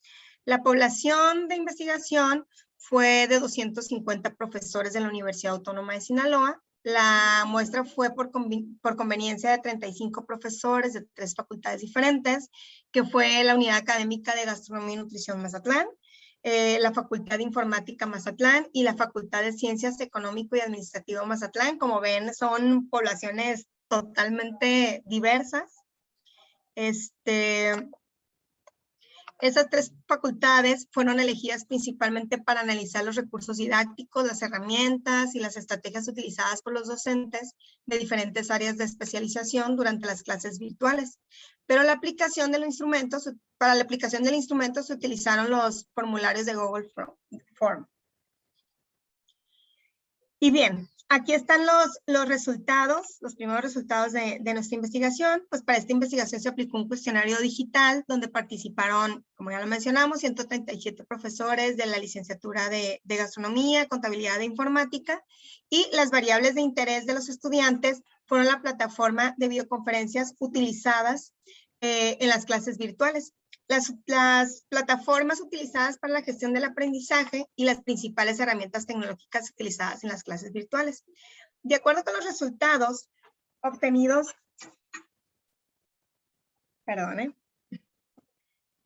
La población de investigación fue de 250 profesores de la Universidad Autónoma de Sinaloa. La muestra fue por conveniencia de 35 profesores de 3 facultades diferentes, que fue la Unidad Académica de Gastronomía y Nutrición Mazatlán, la Facultad de Informática Mazatlán y la Facultad de Ciencias Económico y Administrativo Mazatlán. Como ven, son poblaciones totalmente diversas. Esas 3 facultades fueron elegidas principalmente para analizar los recursos didácticos, las herramientas y las estrategias utilizadas por los docentes de diferentes áreas de especialización durante las clases virtuales. Pero para la aplicación del instrumento se utilizaron los formularios de Google Form. Y bien, aquí están los resultados, los primeros resultados de nuestra investigación. Pues para esta investigación se aplicó un cuestionario digital donde participaron, como ya lo mencionamos, 137 profesores de la licenciatura de Gastronomía, Contabilidad e Informática, y las variables de interés de los estudiantes fueron la plataforma de videoconferencias utilizadas en las clases virtuales. Las plataformas utilizadas para la gestión del aprendizaje y las principales herramientas tecnológicas utilizadas en las clases virtuales. De acuerdo con los resultados obtenidos,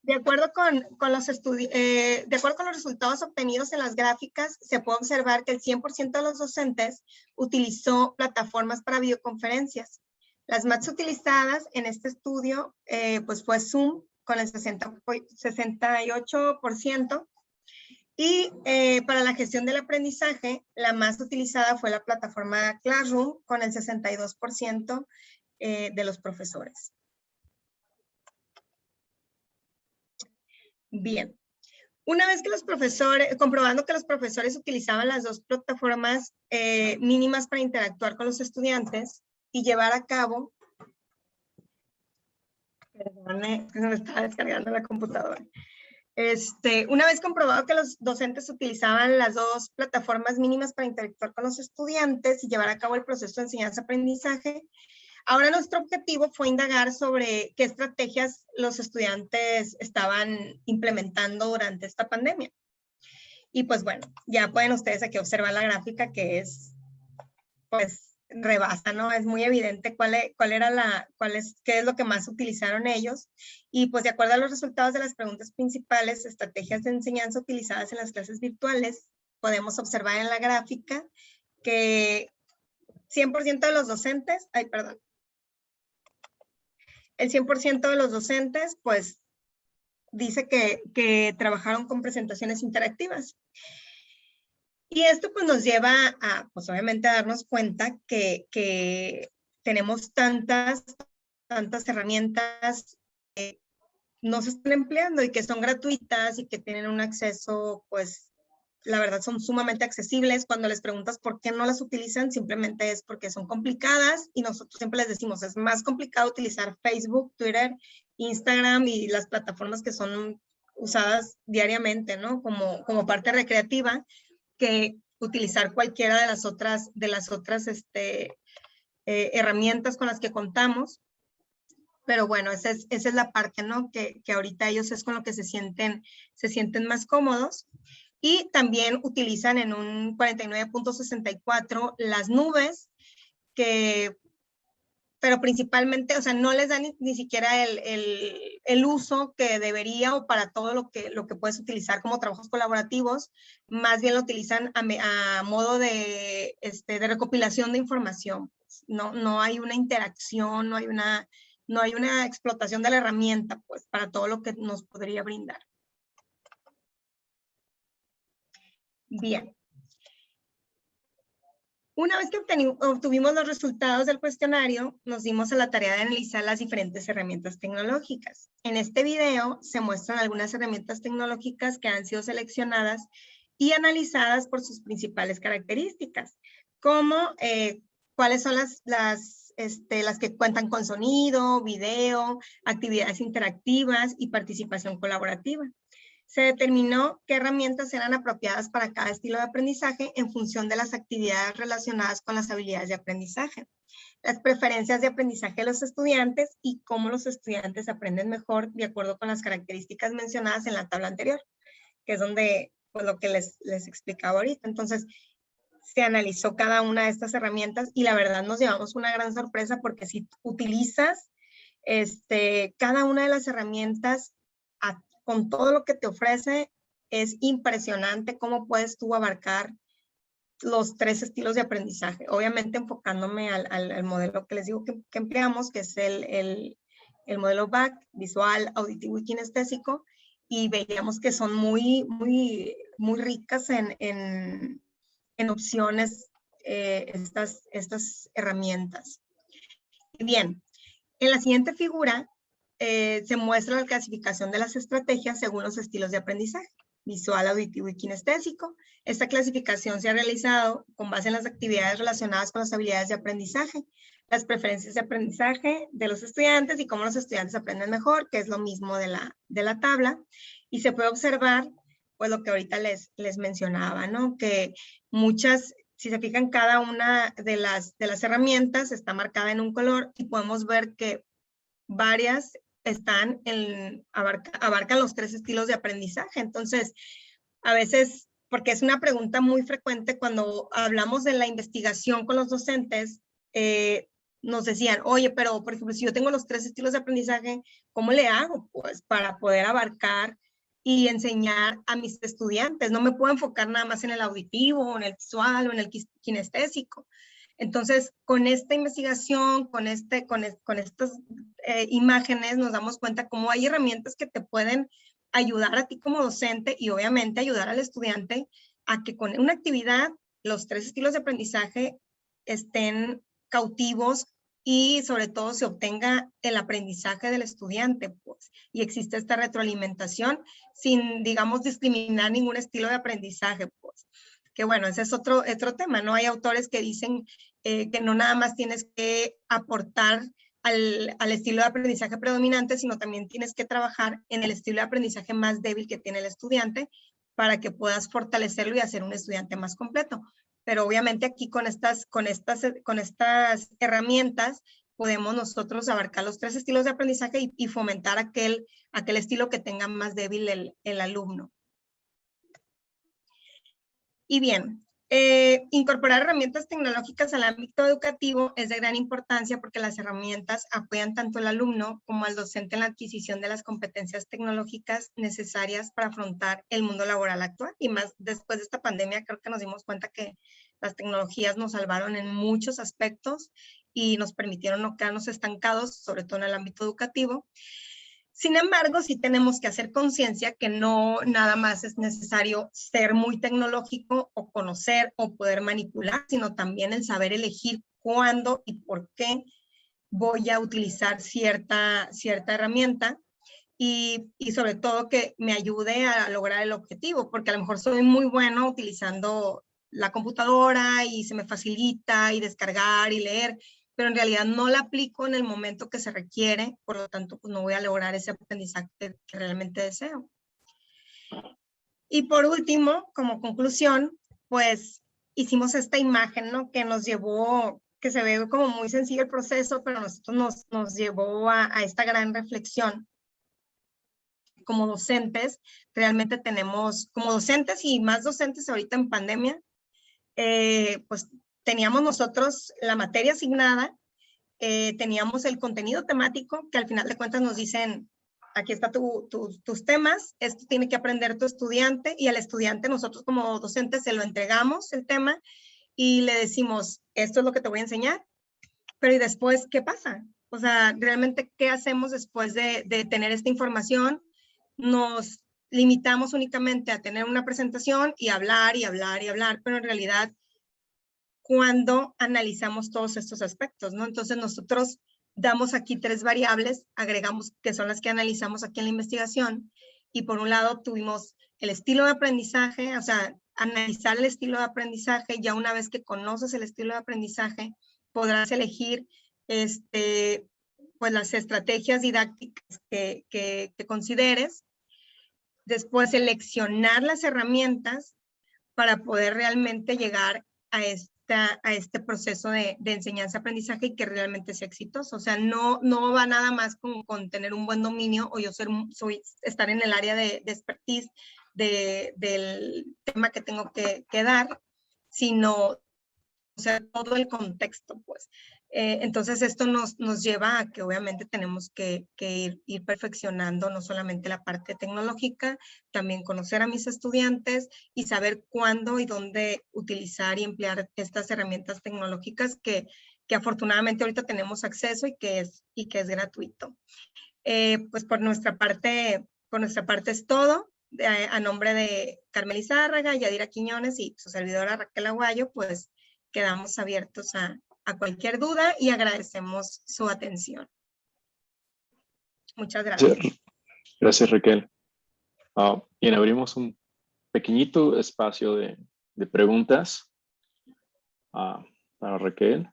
de acuerdo con los resultados obtenidos en las gráficas, se puede observar que el 100% de los docentes utilizó plataformas para videoconferencias. Las más utilizadas en este estudio pues fue Zoom con el 68%. Y para la gestión del aprendizaje, la más utilizada fue la plataforma Classroom con el 62% de los profesores. Bien. Una vez que los profesores, comprobando que los profesores utilizaban las dos plataformas mínimas para interactuar con los estudiantes y llevar a cabo, perdone, se me estaba descargando la computadora. Una vez comprobado que los docentes utilizaban las dos plataformas mínimas para interactuar con los estudiantes y llevar a cabo el proceso de enseñanza-aprendizaje, ahora nuestro objetivo fue indagar sobre qué estrategias los estudiantes estaban implementando durante esta pandemia. Y pues bueno, ya pueden ustedes aquí observar la gráfica que es, pues, rebasa, ¿no? Es muy evidente qué es lo que más utilizaron ellos. Y pues de acuerdo a los resultados de las preguntas principales, estrategias de enseñanza utilizadas en las clases virtuales, podemos observar en la gráfica que 100% de los docentes, el 100% de los docentes, pues, dice que trabajaron con presentaciones interactivas. Y esto pues nos lleva a, pues obviamente a darnos cuenta que tenemos tantas herramientas que no se están empleando y que son gratuitas y que tienen un acceso, pues, la verdad son sumamente accesibles. Cuando les preguntas por qué no las utilizan, simplemente es porque son complicadas y nosotros siempre les decimos, es más complicado utilizar Facebook, Twitter, Instagram y las plataformas que son usadas diariamente, ¿no? Como parte recreativa, que utilizar cualquiera de las otras herramientas con las que contamos. Pero bueno, esa es la parte, ¿no? Que ahorita ellos es con lo que se sienten más cómodos. Y también utilizan en un 49.64 las nubes, pero principalmente, o sea, no les dan ni siquiera el uso que debería o para todo lo que puedes utilizar como trabajos colaborativos, más bien lo utilizan a modo de recopilación de información. No hay una interacción, no hay una explotación de la herramienta, pues, para todo lo que nos podría brindar. Bien. Una vez que obtuvimos los resultados del cuestionario, nos dimos a la tarea de analizar las diferentes herramientas tecnológicas. En este video se muestran algunas herramientas tecnológicas que han sido seleccionadas y analizadas por sus principales características, como cuáles son las que cuentan con sonido, video, actividades interactivas y participación colaborativa. Se determinó qué herramientas eran apropiadas para cada estilo de aprendizaje en función de las actividades relacionadas con las habilidades de aprendizaje, las preferencias de aprendizaje de los estudiantes y cómo los estudiantes aprenden mejor de acuerdo con las características mencionadas en la tabla anterior, que es donde, pues, lo que les explicaba ahorita. Entonces, se analizó cada una de estas herramientas y la verdad nos llevamos una gran sorpresa porque si utilizas cada una de las herramientas con todo lo que te ofrece, es impresionante cómo puedes tú abarcar los 3 estilos de aprendizaje. Obviamente enfocándome al modelo que les digo que empleamos, que es el modelo BAC, visual, auditivo y kinestésico, y veíamos que son muy ricas en opciones estas herramientas. Bien, en la siguiente figura se muestra la clasificación de las estrategias según los estilos de aprendizaje, visual, auditivo y kinestésico. Esta clasificación se ha realizado con base en las actividades relacionadas con las habilidades de aprendizaje, las preferencias de aprendizaje de los estudiantes y cómo los estudiantes aprenden mejor, que es lo mismo de la tabla. Y se puede observar, pues, lo que ahorita les mencionaba, ¿no? Que muchas, si se fijan, cada una de las herramientas está marcada en un color y podemos ver que varias abarcan los 3 estilos de aprendizaje. Entonces, a veces, porque es una pregunta muy frecuente cuando hablamos de la investigación con los docentes, nos decían, oye, pero por ejemplo, si yo tengo los 3 estilos de aprendizaje, ¿cómo le hago? Pues para poder abarcar y enseñar a mis estudiantes. No me puedo enfocar nada más en el auditivo, o en el visual, o en el kinestésico. Entonces, con esta investigación, con estas imágenes, nos damos cuenta cómo hay herramientas que te pueden ayudar a ti como docente y obviamente ayudar al estudiante a que con una actividad los 3 estilos de aprendizaje estén cautivos y sobre todo se obtenga el aprendizaje del estudiante, pues, y existe esta retroalimentación sin, digamos, discriminar ningún estilo de aprendizaje, pues. Que bueno, ese es otro tema, ¿no? Hay autores que dicen que no nada más tienes que aportar al estilo de aprendizaje predominante, sino también tienes que trabajar en el estilo de aprendizaje más débil que tiene el estudiante para que puedas fortalecerlo y hacer un estudiante más completo. Pero obviamente aquí con estas herramientas podemos nosotros abarcar los 3 estilos de aprendizaje y fomentar aquel estilo que tenga más débil el alumno. Y bien, incorporar herramientas tecnológicas al ámbito educativo es de gran importancia porque las herramientas apoyan tanto al alumno como al docente en la adquisición de las competencias tecnológicas necesarias para afrontar el mundo laboral actual. Y más después de esta pandemia, creo que nos dimos cuenta que las tecnologías nos salvaron en muchos aspectos y nos permitieron no quedarnos estancados, sobre todo en el ámbito educativo. Sin embargo, sí tenemos que hacer conciencia que no nada más es necesario ser muy tecnológico o conocer o poder manipular, sino también el saber elegir cuándo y por qué voy a utilizar cierta herramienta y sobre todo que me ayude a lograr el objetivo, porque a lo mejor soy muy bueno utilizando la computadora y se me facilita y descargar y leer, pero en realidad no la aplico en el momento que se requiere, por lo tanto, pues no voy a lograr ese aprendizaje que realmente deseo. Y por último, como conclusión, pues hicimos esta imagen, ¿no? Que nos llevó, que se ve como muy sencillo el proceso, pero nosotros nos llevó a esta gran reflexión. Como docentes, realmente tenemos, como docentes y más docentes ahorita en pandemia, pues teníamos nosotros la materia asignada, teníamos el contenido temático, que al final de cuentas nos dicen, aquí está tus temas, esto tiene que aprender tu estudiante, y al estudiante nosotros como docentes se lo entregamos el tema y le decimos, esto es lo que te voy a enseñar, pero ¿y después qué pasa? O sea, realmente, ¿qué hacemos después de tener esta información? Nos limitamos únicamente a tener una presentación y hablar y hablar y hablar, pero en realidad, cuando analizamos todos estos aspectos, ¿no? Entonces nosotros damos aquí 3 variables, agregamos que son las que analizamos aquí en la investigación, y por un lado tuvimos el estilo de aprendizaje, o sea, analizar el estilo de aprendizaje. Ya una vez que conoces el estilo de aprendizaje, podrás elegir pues las estrategias didácticas que consideres. Después seleccionar las herramientas para poder realmente llegar a este proceso de enseñanza-aprendizaje y que realmente sea exitoso. O sea, no va nada más con tener un buen dominio o yo estar en el área de expertise del tema que tengo que dar, sino, o sea, todo el contexto, pues. Entonces esto nos lleva a que obviamente tenemos que ir perfeccionando no solamente la parte tecnológica, también conocer a mis estudiantes y saber cuándo y dónde utilizar y emplear estas herramientas tecnológicas que afortunadamente ahorita tenemos acceso y que es gratuito. Pues por nuestra parte es todo. A nombre de Carmen Lizárraga, Yadira Quiñones y su servidora Raquel Aguayo, pues quedamos abiertos a cualquier duda y agradecemos su atención. Muchas gracias. Gracias, Raquel. Bien, abrimos un pequeñito espacio de preguntas para Raquel.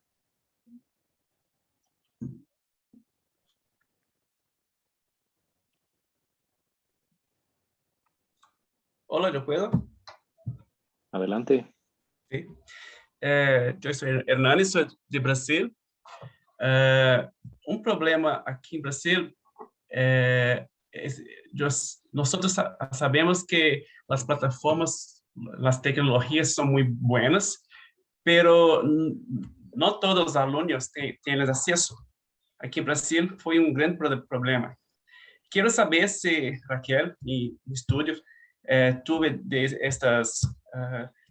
Hola, ¿yo puedo? Adelante. Sí. Yo soy Hernani, soy de Brasil. Un problema aquí en Brasil, nosotros sabemos que las plataformas, las tecnologías son muy buenas, pero no todos los alumnos tienen acceso. Aquí en Brasil fue un gran problema. Quiero saber si Raquel, mi estudio, tuve de estas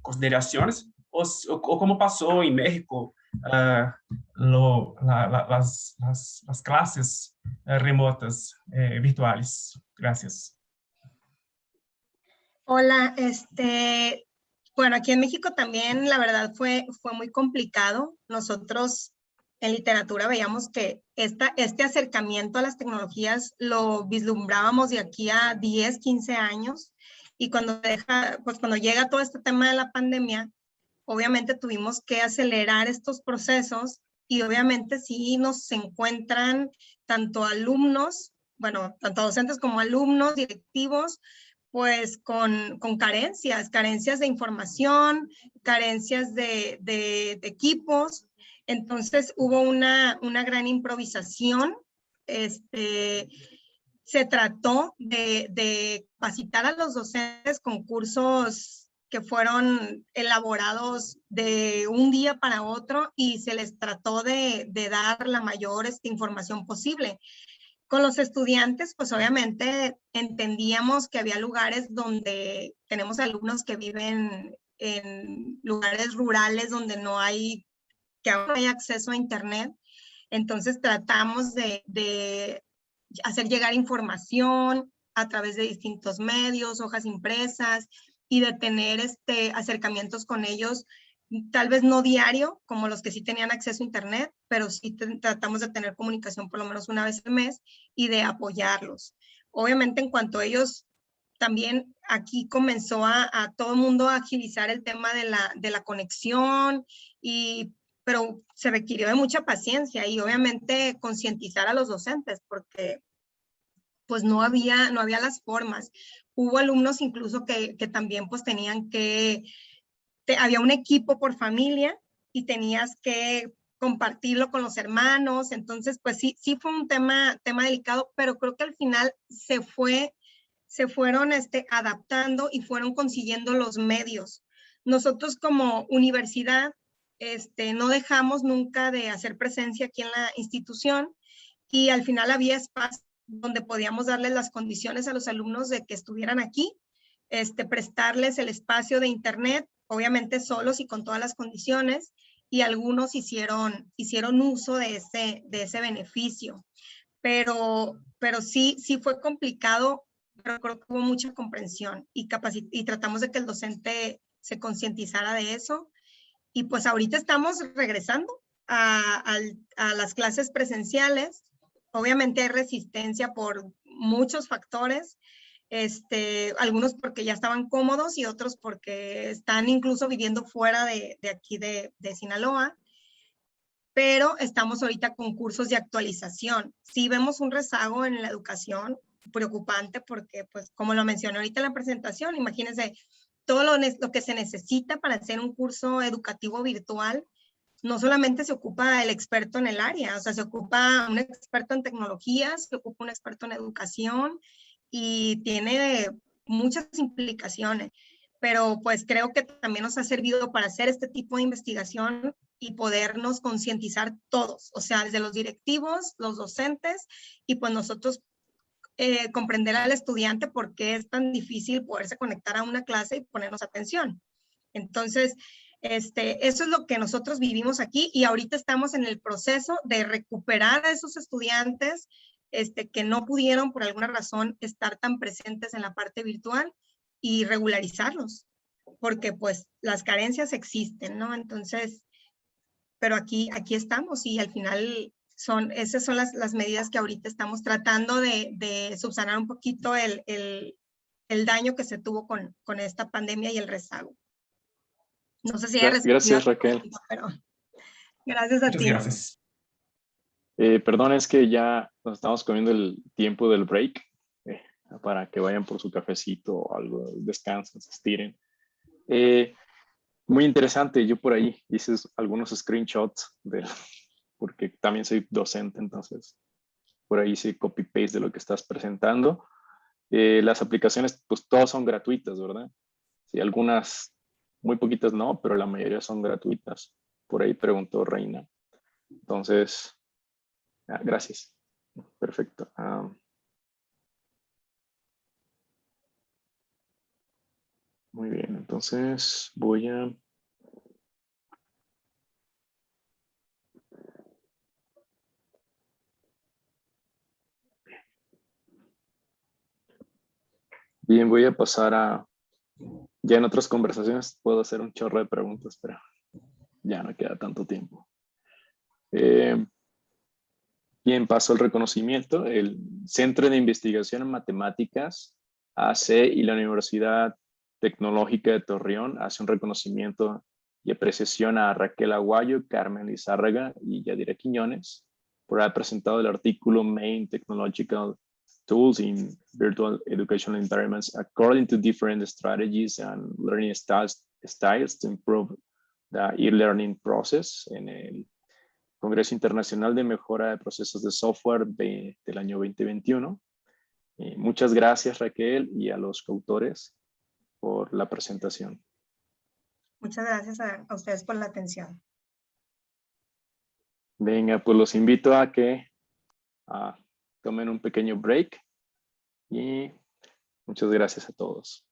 consideraciones, o como pasó en México, las clases remotas virtuales. Gracias. Hola, bueno, aquí en México también la verdad fue muy complicado. Nosotros en literatura veíamos que este acercamiento a las tecnologías lo vislumbrábamos de aquí a 10, 15 años, y cuando llega todo este tema de la pandemia, obviamente tuvimos que acelerar estos procesos, y obviamente sí nos encuentran tanto alumnos, bueno, tanto docentes como alumnos, directivos, pues con carencias de información, carencias de equipos. Entonces hubo una gran improvisación. Se trató de capacitar a los docentes con cursos que fueron elaborados de un día para otro, y se les trató de dar la mayor información posible. Con los estudiantes, pues obviamente entendíamos que había lugares donde tenemos alumnos que viven en lugares rurales donde que aún no hay acceso a internet. Entonces tratamos de hacer llegar información a través de distintos medios, hojas impresas, y de tener acercamientos con ellos, tal vez no diario, como los que sí tenían acceso a internet, pero sí tratamos de tener comunicación por lo menos una vez al mes y de apoyarlos. Obviamente, en cuanto a ellos, también aquí comenzó a todo el mundo a agilizar el tema de la conexión, pero se requirió de mucha paciencia y obviamente concientizar a los docentes, porque pues no había las formas. Hubo alumnos incluso que también pues tenían había un equipo por familia y tenías que compartirlo con los hermanos. Entonces, pues sí fue un tema delicado, pero creo que al final se fueron adaptando y fueron consiguiendo los medios. Nosotros como universidad no dejamos nunca de hacer presencia aquí en la institución, y al final había espacios donde podíamos darles las condiciones a los alumnos de que estuvieran aquí, prestarles el espacio de internet, obviamente solos y con todas las condiciones, y algunos hicieron uso de ese beneficio. Pero sí fue complicado, pero creo que hubo mucha comprensión y tratamos de que el docente se concientizara de eso. Y pues ahorita estamos regresando a las clases presenciales. Obviamente hay resistencia por muchos factores, algunos porque ya estaban cómodos y otros porque están incluso viviendo fuera de aquí de Sinaloa. Pero estamos ahorita con cursos de actualización. Sí vemos un rezago en la educación preocupante, porque, pues, como lo mencioné ahorita en la presentación, imagínense todo lo que se necesita para hacer un curso educativo virtual. No solamente se ocupa el experto en el área, o sea, se ocupa un experto en tecnologías, se ocupa un experto en educación, y tiene muchas implicaciones. Pero pues creo que también nos ha servido para hacer este tipo de investigación y podernos concientizar todos, o sea, desde los directivos, los docentes, y pues nosotros comprender al estudiante por qué es tan difícil poderse conectar a una clase y ponernos atención. Entonces, eso es lo que nosotros vivimos aquí, y ahorita estamos en el proceso de recuperar a esos estudiantes que no pudieron por alguna razón estar tan presentes en la parte virtual, y regularizarlos, porque pues las carencias existen, ¿no? Entonces, pero aquí estamos, y al final esas son las medidas que ahorita estamos tratando de subsanar un poquito el daño que se tuvo con esta pandemia y el rezago. No sé si haya respondido Gracias, a tu Raquel. pregunta, pero gracias a Muchas ti. gracias. Perdón, es que ya nos estamos comiendo el tiempo del break, para que vayan por su cafecito o algo, descansen, se estiren. Muy interesante, yo por ahí hice algunos screenshots, porque también soy docente, entonces por ahí hice copy-paste de lo que estás presentando. Las aplicaciones, pues todas son gratuitas, ¿verdad? Sí, algunas, muy poquitas no, pero la mayoría son gratuitas. Por ahí preguntó Reina. Entonces, gracias. Perfecto. Muy bien, entonces voy a Bien, voy a pasar a... Ya en otras conversaciones puedo hacer un chorro de preguntas, pero ya no queda tanto tiempo. Bien, paso al reconocimiento. El Centro de Investigación en Matemáticas, AC, y la Universidad Tecnológica de Torreón hace un reconocimiento y apreciación a Raquel Aguayo, Carmen Lizárraga y Yadira Quiñones por haber presentado el artículo Main Technological Tools in Virtual Educational Environments according to different strategies and learning styles to improve the e-learning process en el Congreso Internacional de Mejora de Procesos de Software del año 2021. Muchas gracias, Raquel, y a los coautores por la presentación. Muchas gracias a ustedes por la atención. Venga, pues los invito a que tomen un pequeño break y muchas gracias a todos.